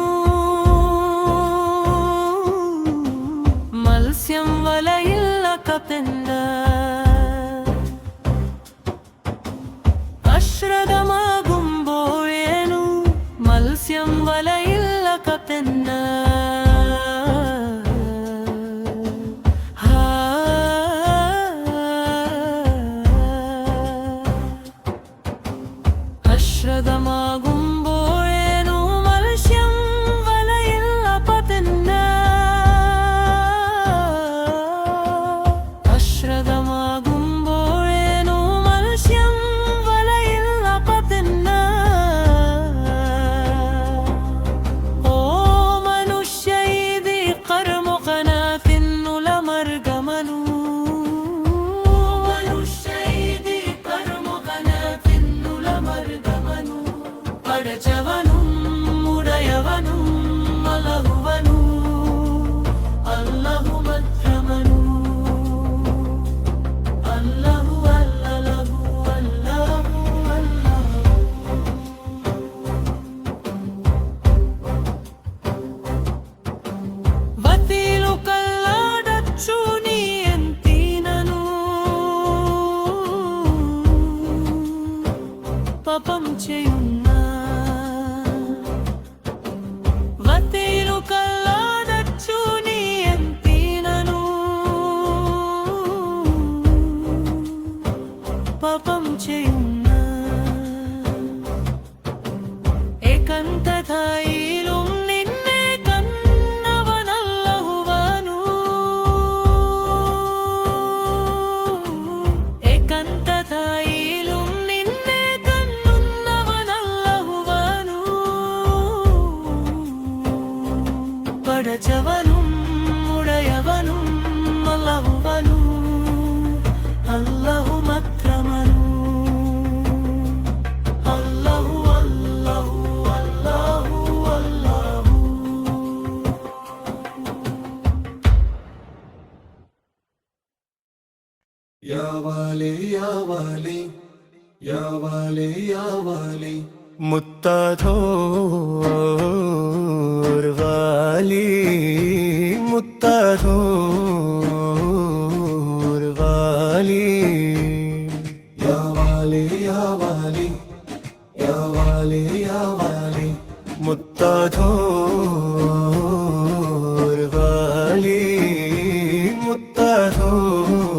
മത്സ്യം വലയില്ല കപ്പെന്ത അശ്രദ്ധമാകുമ്പോഴേനു മത്സ്യം വലയില്ല കപ്പെന്ന അശ്രദ്ധമാകുമ്പോഴേനു മത്സ്യം വലയില്ല പതെന്ന അശ്രദ്ധമാകുമ്പോഴേനു മത്സ്യം പടച്ചവനും ഉടയവനും അല്ലാഹുവനു അല്ലാഹു മാത്രമനു അല്ലാഹു അല്ലാഹു അല്ലാഹു അല്ലാഹു വത്തിലു കല്ലാടച്ചു നീ എന്തിനു പാപം ചെയ്യുന്ന വത്തിലു കല്ലാടച്ചു നീ എന്തിനു പാപം ചെയ്യുന്ന ഏകാന്തതയിലും നിന്നെ കണ്ടവനല്ലാഹുവനു ഏകാന്തതയിലും നിന്നെ കണ്ടുന്നവനല്ലാഹുവനു പടച്ചവനും ഉടയവനും അല്ലാഹുവനു അല്ലാഹു മാത്രമനു അല്ലാഹു അല്ലാഹു അല്ലാഹു അല്ലാഹു യാ വാലി യാ വാലി യാ വാലി യാ വാലി മുത്താധോർ വാലി മുത്താധോർ വാലി യാ വാലി യാ വാലി യാ വാലി യാ വാലി മുത്താധോർ വാലി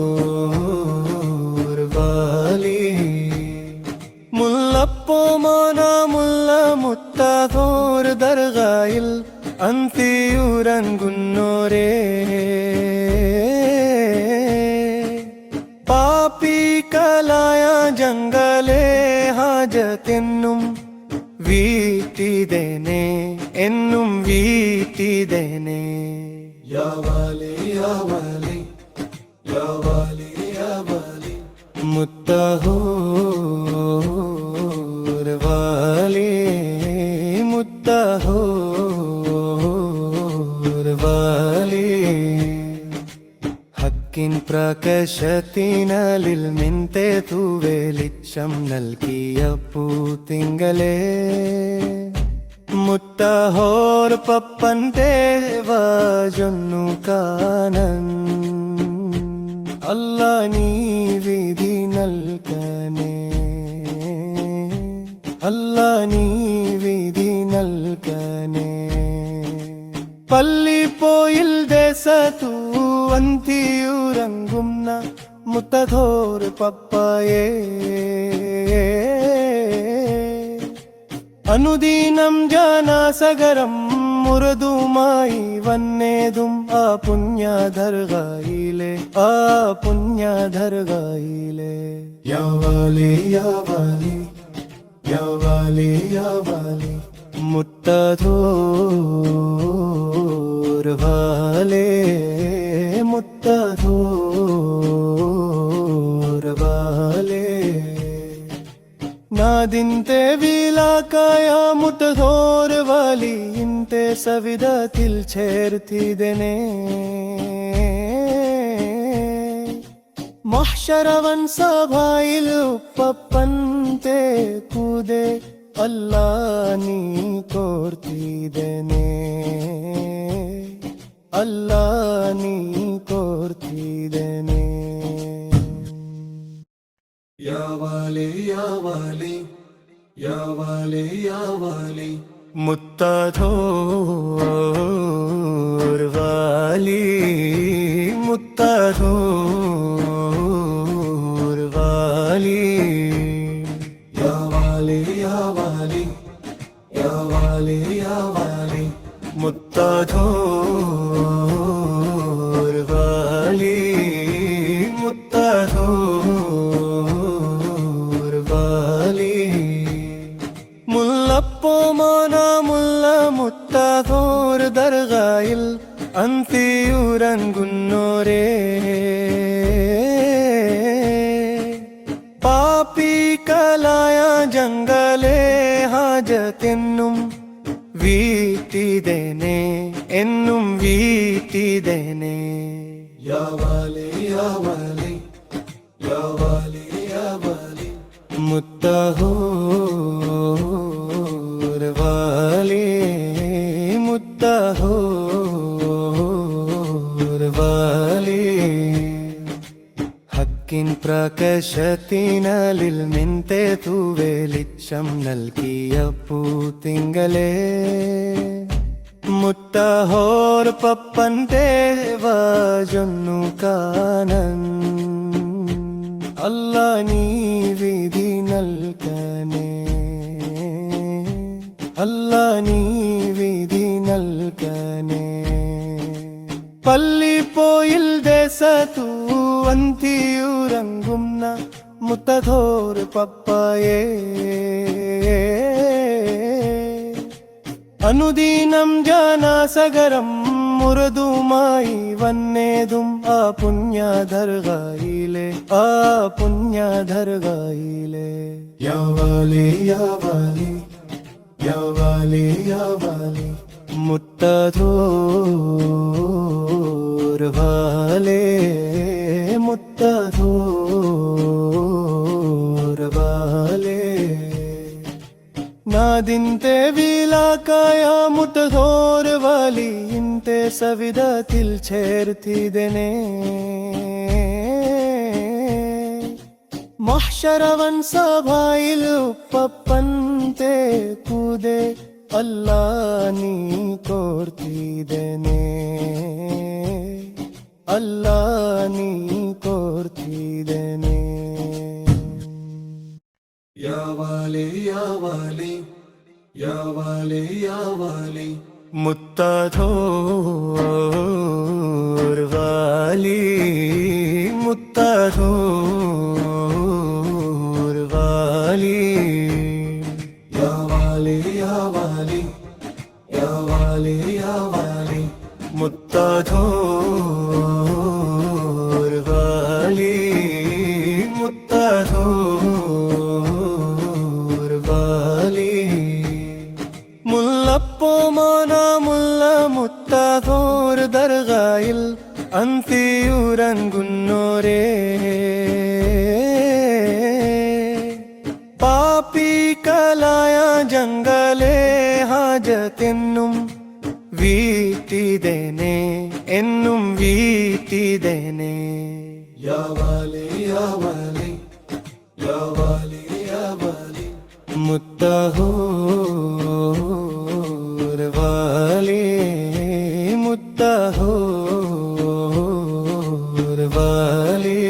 മുത്താധോർ വാലി മുല്ലപ്പൂ മോന മുല്ല മുത്താധോർ ദർഗായിൽ അന്തിയുറങ്ങുന്നോരേ പാപികളായ ജംഗലേ ഹാജത്തെന്നും വീട്ടിദേനെ എന്നും വീട്ടിദേനെ യാ വാലി യാ വാലി യാ വാലി യാ വാലി മുത്തഹോർ വാലി മുത്തഹോർ വാലി ഹക്കിൻ പ്രകാശത്തിനലിൽ മിൻതെ തൂവെളിച്ചം നൽകിയ പൂത്തിങ്കളെ മുത്തഹോർ പപ്പന്റെ വാജൊന്നു കാണൻ അല്ലാ നീ വിധി നൽകണേ അല്ലാ നീ വിധി നൽകണേ പള്ളിപ്പോയിൽ ദേശത്തു അന്തിയുറങ്ങുന്ന മുത്തഹോർ പപ്പായേ അനുദിനം ജാനാസഗരം മുറുതുമായി വന്നേതും ആ പുണ്യദർഗയിലെ യാ വാലി യാ വാലി യാ വാലി യാ വാലി മുത്തഹോർ വാലി മുത്തഹോർ വാലി നാദിൻത്തെ വിലാക്കായ മുത്തഹോർ വാലി ഇൻത്തെ സവിധത്തിൽ ചേർത്തിതനെ മഹ്ശരവൻ സഭയിൽ ഉപ്പപ്പൻത്തെ കൂതെ അല്ലാ നീ കോർത്തിതനെ അല്ലാ നീ കോർത്തിതനെ യാ വാലി യാ വാലി യാ വാലി യാ വാലി മുത്തഹോർ വാലി മുത്തഹോർ വാലി യാ വാലി യാ വാലി യാ വാലി യാ വാലി മുത്തഹോർ വാലി മുത്തഹോർ വാലി മുല്ലപ്പോമാന മുല്ല മുത്തഹോർ ദർഗയിൽ അന്തിയുറങ്ങുന്നോരേ പാപികളായ ജംഗലേ ഹാജത്തെന്നും വീട്ടിദേനെ എന്നും വീട്ടിദേനെ യാ വാലി യാ വാലി യാ വാലി യാ വാലി മുത്തഹോർ വാലി മുത്തഹോർ വാലി ഹക്കിൻ പ്രകാശത്തിനലിൽ മിൻതെ തൂവെളിച്ചം നൽകിയ പൂത്തിങ്കളെ മുത്തഹോർ പപ്പന്റെ വാജൊന്നു കാണൻ അല്ലാ നീ വിധി നൽകണേ അല്ലാ നീ വിധി നൽകണേ പള്ളിപ്പോയിൽ ദേശത്തു അന്തിയുറങ്ങുന്ന മുത്തഹോർ പപ്പായേ അനുദിനം ജാനാസഗരം മുറുതുമായി വന്നേതും ആ പുണ്യദർഗയിലെ യാ വാലി യാ വാലി യാ വാലി യാ വാലി മുത്തഹോർ വാലി മുത്തഹോർ വാലി നാദിൻത്തെ വിലാക്കായ മുത്തഹോർ വാലി ഇൻത്തെ സവിധത്തിൽ ചേർത്തിതനെ മഹ്ശരവൻ സഭയിൽ ഉപ്പപ്പൻത്തെ കൂതെ അല്ലാ നീ കോർത്തിതനെ അല്ലാ നീ കോർത്തിതനെ യാ വാലി യാ വാലി യാ വാലി യാ വാലി മുത്തഹോർ വാലി മുത്തഹോർ വാലി യാ വാലി യാ വാലി യാ वाली या वाली മുത്തധൂർ വാലി മുത്തധൂർ വാലി മുല്ലപ്പൂ മോന മുല്ല മുത്തധൂർ ദർഗായിൽ അന്തിയുറങ്ങുന്നോരേ പാപ്പിക്കലായ ജംഗലേ ഹാജത്തെന്നും വീട്ടിദേനെ എന്നും വീട്ടിദേനെ या वाली या वाली या वाली या वाली മുത്തഹൂർ വാലി മുത്തഹൂർ വാലി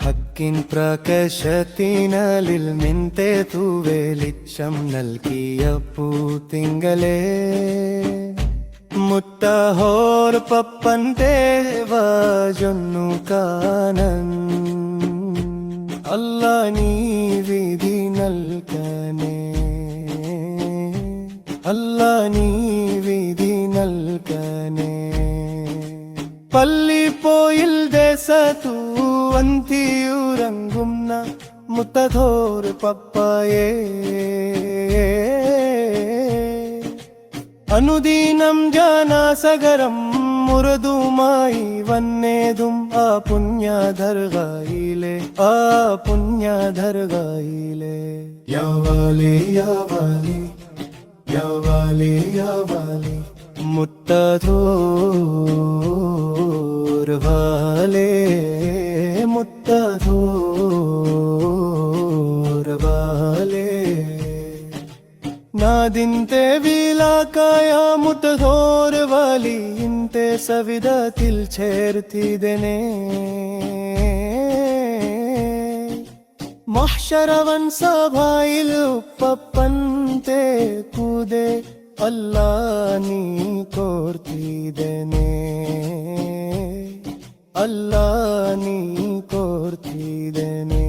ഹക്കിൻ പ്രകാശത്തിനലിൽ മിൻതെ തൂ വെളിച്ചം നൽകിയ പൂത്തിങ്കളേ മുത്തഹോർ പപ്പന്റെ വാജൊന്നു കാനൻ അല്ലാ നീ വിധി നൽകനേ അല്ലാ നീ വിധി നൽകനേ പള്ളിപ്പോയിൽ ദേശത്തു അന്തിയുറങ്ങുന്ന മുത്തധോർ പപ്പായേ അനുദീനം ജാനാസഗരം മുറുതുമായി വന്നേതും ആ പുണ്യദർഗായിലെ ആ പുണ്യദർഗായിലെ या वाली या वाली या वाली या वाली മുത്തധൂർ വാലേ മുത്തധൂർ വാലേ നാദിന്റെ വിലാക്കായ മുത്തധോർ വാലി ഇന്റെ സവിധത്തിൽ ചേർത്തിതനെ മഹ്ശരവൻ സഭയിൽ ഉപ്പപ്പന്റെ കൂടെ അല്ലാ നീ കോർത്തിതനെ അല്ലാ നീ കോർത്തിതനെ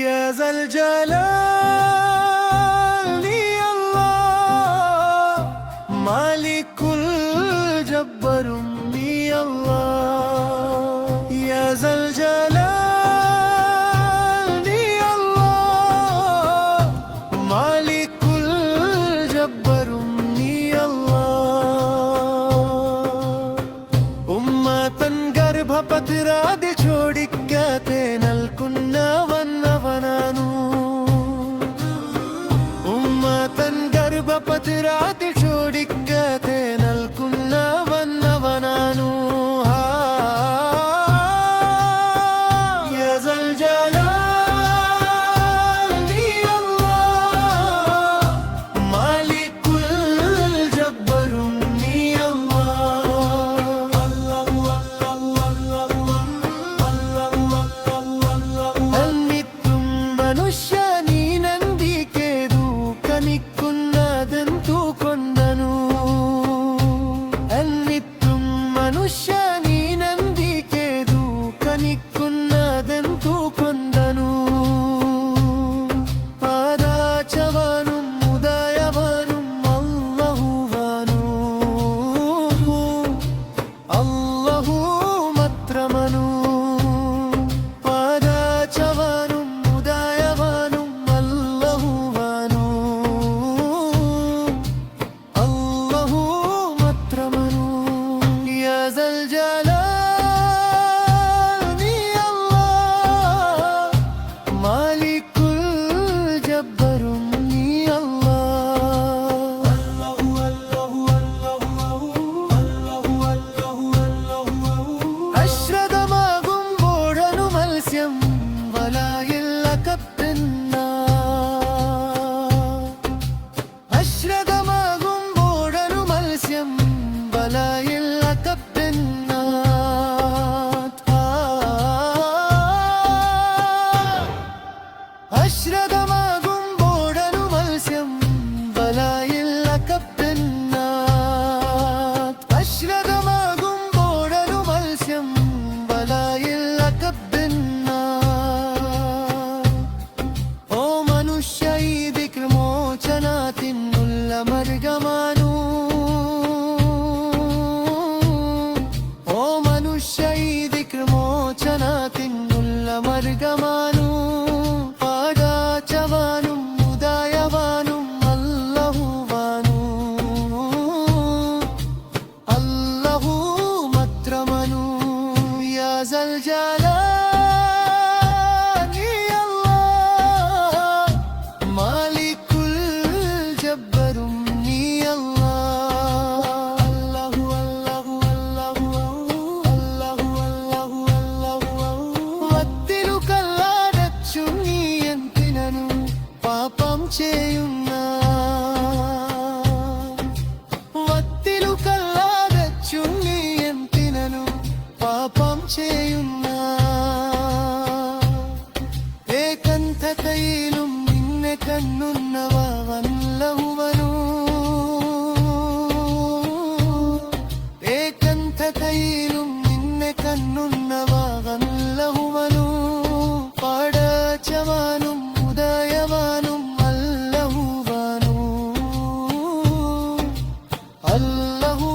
യാ സൽ ജലാൽ യാ അല്ലാഹ് മാലികുൽ ജബ്ബറും യാ അല്ലാഹ് യാ സൽ ജലാൽ യാ അല്ലാഹ് മാലികുൽ ജബ്ബറും യാ അല്ലാഹ് ഉമ്മതൻ ഗർഭപത്രാതി ചോടിക്കാതെ നൽകുന്നവനവനാണു ഉമ്മതൻ ഗർഭപത്രാതി ചോടിക്കാതെ നൽകുന്നവനവനാണു യസൽ ജലാൽ യാ അല്ലാഹ് മാലികുൽ ജബ്ബറും യാ അന്നിത്തും മനുഷ്യ നീ നന്ദിക്കേതു കനിക്കുന്നതെന്തു കൊണ്ട് മർഗമാനു ഓ മനുഷ്യ ഈ ദിക്ർ മോചനത്തിനുള്ള മർഗമാനു പാടാച്ചവാനും ഉദായവാനും അല്ലാഹുവാനു അല്ലാഹു മാത്രമനു യാ സൽ ജലാൽ ചെയ്യുന്ന വത്തിലു കല്ലാതെച്ചു നീ എന്തിനു പാപം ചെയ്യുന്ന ഏകന്ധതയിലും നിന്നെ കണ്ണുന്നവല്ലഹുവനു ഏകന്ധതയിലും നിന്നെ കണ്ണുന്നവല്ലഹുവനു പാടച്ചവാനും ഉദയവാനും അല്ലാഹു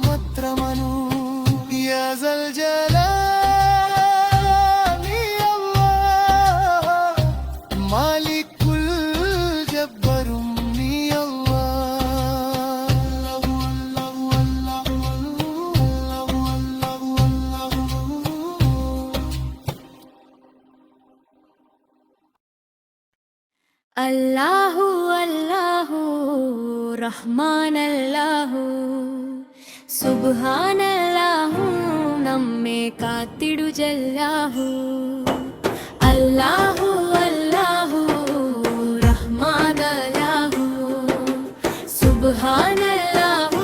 മാത്രമനു യാ സൽ ജലാലി അല്ലാഹ് മാലികുൽ ജബ്ബാറും നീ അല്ലാഹ് അല്ലാഹു അല്ലാഹു അല്ലാഹു അല്ലാഹു അല്ലാഹു റഹ്മാനല്ലാഹു സുബ്ഹാനല്ലാഹു നമ്മെ കാത്തിടു ജല്ലാഹു അല്ലാഹു അല്ലാഹു റഹ്മാനല്ലാഹു സുബ്ഹാനല്ലാഹു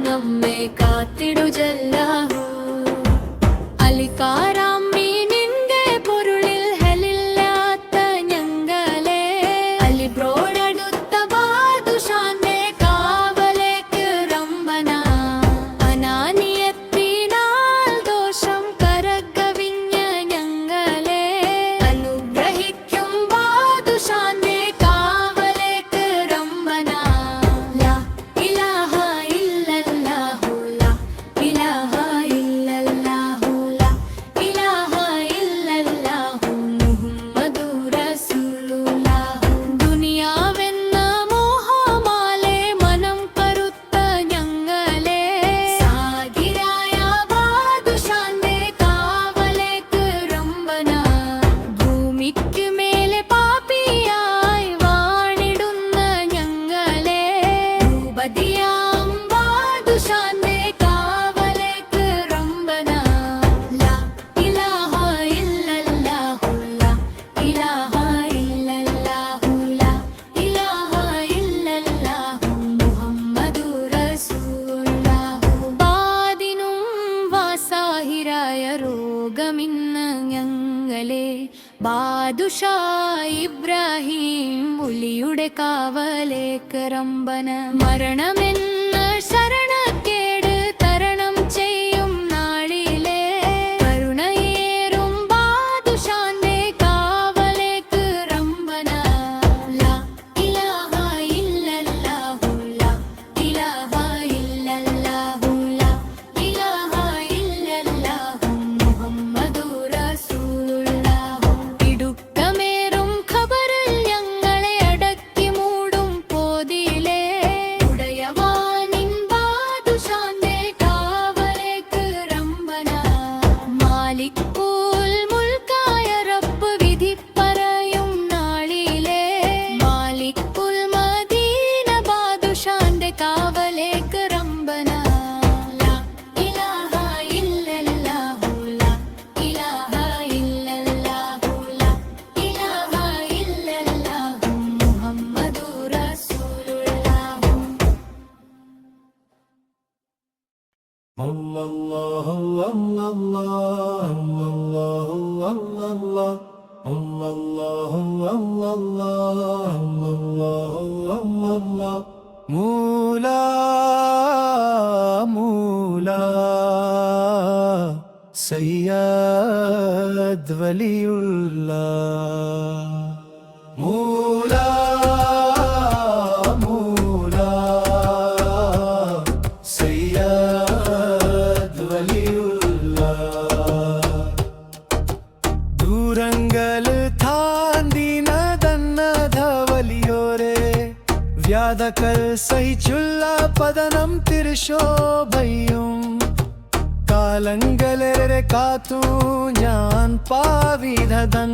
നമ്മെ കാത്തിടു ജല്ലാഹു അലികാരാം ബാദുഷാ ഇബ്രാഹിം ഉലിയുടെ കാവലേക്ക് റംബന മരണമെന്ന ശരണക്കേട് തരണം ചെയ്യും നാളിലെ കരുണയേറും ബാദുഷാന്റെ കാവലേക്ക് റംബന ലാ ഇലാഹ ഇല്ലല്ലാഹു ലാ ഇലാഹ ഇല്ലല്ലാഹു ലാ ഇലാഹ ഇല്ലല്ലാഹു മുഹമ്മദുർ റസൂലുള്ളാഹു ഇടുക്കമേറും ഖബറിൽ ഞങ്ങളെ അടക്കി മൂടും പോതിലേ ഉടയവാനിൻ ബാദുഷാന്റെ കാവലേക്ക് റംബന മാലിക്കുൽ മുൽക്കായ റബ്ബ് വിധി പറയും നാളിലെ മാലിക്കുൽ മദീന ബാദുഷാന്റെ കാവലേക്ക് റംബന ലാ ഇലാഹ ഇല്ലല്ലാഹു ലാ ഇലാഹ ഇല്ലല്ലാഹു ലാ ഇലാഹ ഇല്ലല്ലാഹു മുഹമ്മദുർ റസൂലുള്ളാഹു അല്ലാഹു മൂലാ മൂലാ സയ്യദ് വലിയുല്ലാ മൂലാ മൂലാ സഹിച്ചുള്ള പതനം തിരുശോഭയും കാലങ്ങളേറെ കാത്തു ഞാൻ പാവിധതൻ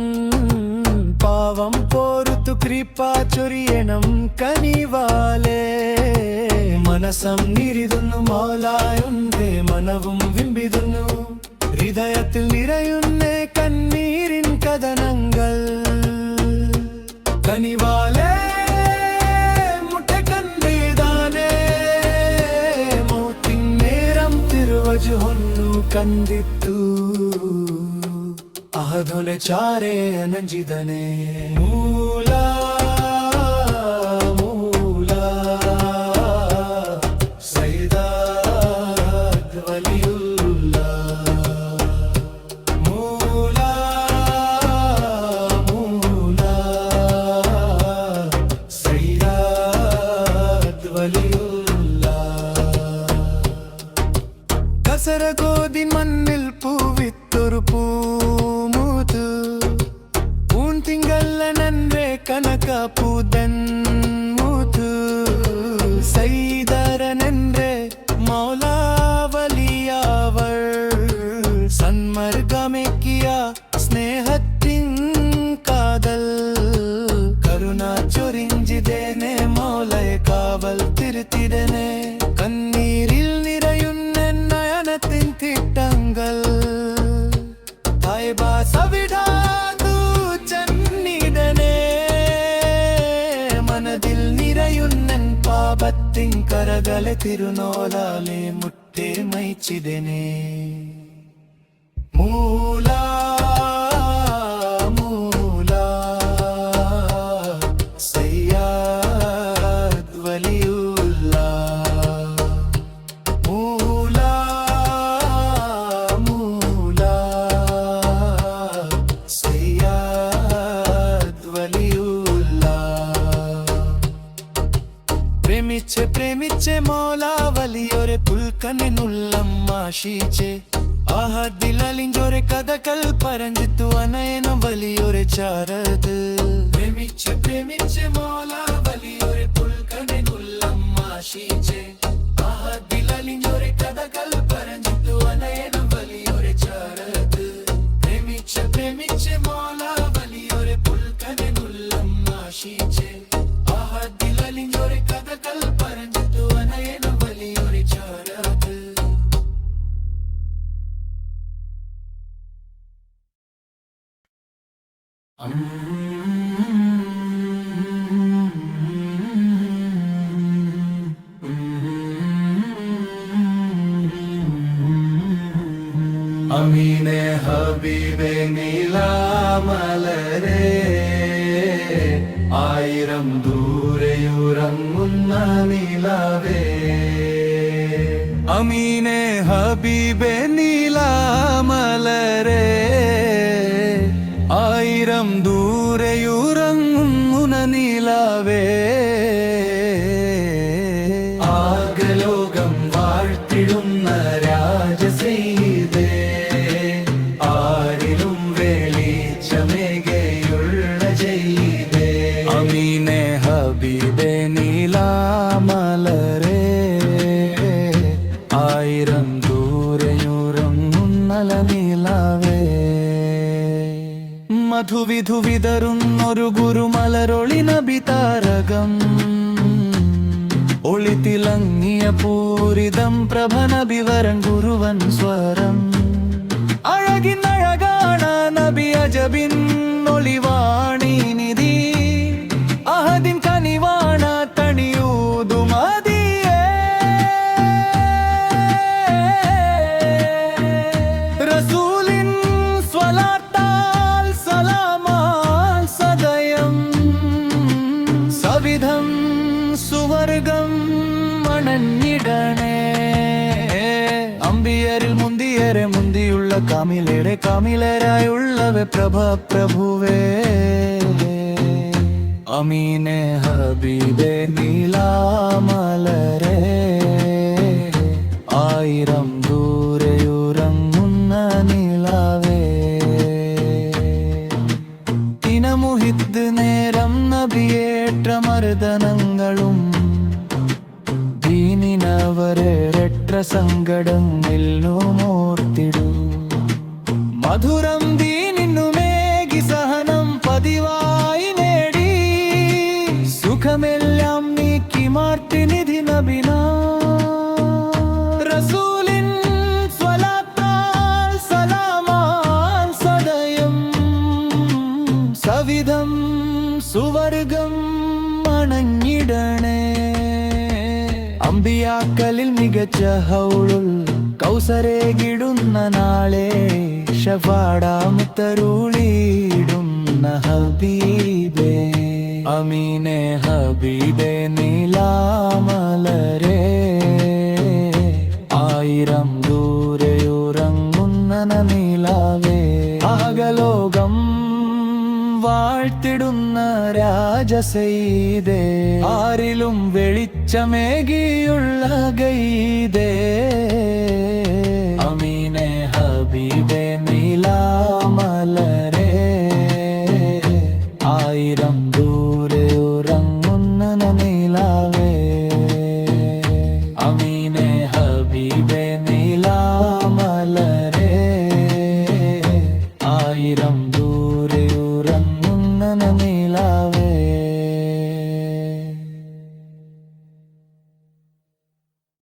പാവം പോരുത്തു കൃപ ചൊരിയണം കനിവാലേ മനസം നിരിതുന്നു മൗലായുണ്ടേ മനവും വിമ്പിതുന്നു ഹൃദയത്തിൽ നിറയുന്നേ കണ്ണീരിൻ കഥനങ്ങൾ കനിവാലേ മുട്ടക്കണ്ടേതാനേ മൗത്തിൻ നേരം തിരുവജുഹൊന്നു ಕಂದಿತ್ತು ಅಹದೊಲೆ ಚಾರೆ ಅನಂಜಿದನೆ ಮೂಲ ಮೂಲ ಸೈದಾದ್ ವಲಿಯುಲ್ಲಾ ಮೂಲ ಮೂಲ ಸೈದಾದ್ ವಲಿಯುಲ್ಲಾ കസരഗോതിൻ മണ്ണിൽ പൂവിത്തൊരു പൂമുതു പൂന്തിങ്കല്ല നൻറെ കനക പൂതൻ മുതു സൈദരനെന്റെ മൗലാവലിയാവൾ സന്മർഗമെക്കിയ സ്നേഹത്തിൻ കാതൽ കരുണ ചൊരിഞ്ചിതേനെ മൗലയെ കാവൽ തിരുത്തിടനെ കണ്ണീരിൽ തിട്ടങ്ങൾ സവിടാതു ചന്നിടനെ മനതിൽ നിറയുന്നൻ പാപത്തിൻ കരകളെ തിരുനോലാലെ മുട്ടേ മൈച്ചിടനെ മൂല മൂല സയ്യാദ് വലിയുല്ലാ പ്രേമിച്ച് മൗലാവലിയൊരെ പുൽക്കനുള്ളം മാഷിച്ച് ആഹദിലലിഞ്ചൊരെ കഥകൾ പറഞ്ഞിത്തു അനയനം വലിയൊരെ ചാരത് പ്രേമിച്ച് മൗലാവലിയൊരെ പുൽക്കനുള്ളം മാഷിച്ച് ആഹദിലലിഞ്ചൊരെ കഥകൾ പറഞ്ഞിത്തു അനയനം വലിയൊരെ ചാരത് പ്രേമിച്ച് മൗലാവലിയൊരെ പുൽക്കനുള്ളം മാഷിച്ച് ആഹദിലലിഞ്ചൊരെ കഥകൾ പറഞ്ഞിത്തു അനയനം വലിയൊരെ ചാരത് അമീനെ ഹബീബെ നീലാമലരേ ആയിരം ദൂരെയുറങ്ങുന്ന നിലാവേ അമീനെ ഹബീബെ നീലാമലരേ ആയിരം ദൂരെയുറങ്ങുന്ന നിലാവേ ആകലോകം വാഴ്ത്തിടുന്ന രാജസീതേ ആരിലും വെളിച്ചമേകയുള്ള ചെയ്തേ അമീനെ ഹബീബെ നീലാമലരേ ആയിരം ദൂരെയുറങ്ങുന്നല നിലാവേ മധുവിധു വിതറുന്നൊരു ഗുരുമലരൊളി നബിതാരകം ഒളിത്തിളങ്ങിയ പൂരിതം പ്രഭനബിവരൻ ഗുരുവൻ സ്വരം അഴകിനഴകാണ നബി അജബിൻ ഒളിവാണി നിധി അഹദിൻ കനിവാണ തണിയൂതുമതിയേ റസൂലിൻ സ്വലാത്താൽ സലാമാൽ സദയം സവിധം സുവർഗം മണഞ്ഞിടണേ അമ്പിയരിൽ മുന്തിയേറെ മുന്തിയുള്ള കാമിലേറെ കാമിലേരായുള്ളവേ പ്രഭ പ്രഭുവേ അമീനെ ഹബീബെ നീലാമലരേ ആയിരം ദൂരെയുറങ്ങുന്ന നിലാവേ ദിനമുഹിത്ത് നേരം നബിയേറ്റ മർദനങ്ങളും മരിച്ചവരേറെത്ര സങ്കടങ്ങൾ നോർത്തിടൂ മധുരം ദീനിന്നുമേകി സഹനം പതിവായി നേടി സുഖമെല്ലാം നീക്കി മാറ്റി നിധി നബിന റസൂലിൻ സ്വലാത്താൽ സലാമാൽ സദയം സവിധം സുവർഗം മണഞ്ഞിടണേ അമ്പിയാക്കളിൽ മികച്ച ഹൗളുൽ കൗസരേകിടുന്ന നാളെ ഷഫാടാമുത്തരുളിടുന്ന ഹബീബേ അമീനെ ഹബീബേ നീലാമലരേ ആയിരം ദൂരെയുറങ്ങുന്ന നീലാവേ ആകലോകം വാഴ്ത്തിടുന്ന രാജസെയ്തേ ആരിലും വെളിച്ചമേകിയുള്ള ഗൈതേ അമീനെ ഹബീബേ നീലാമലരേ ആയിരം ദൂരെ ഉറങ്ങുന്ന നീലാവേ അമീനെ ഹബീബേ നീലാമലരേ ആയിരം ദൂരെ ഉറങ്ങുന്ന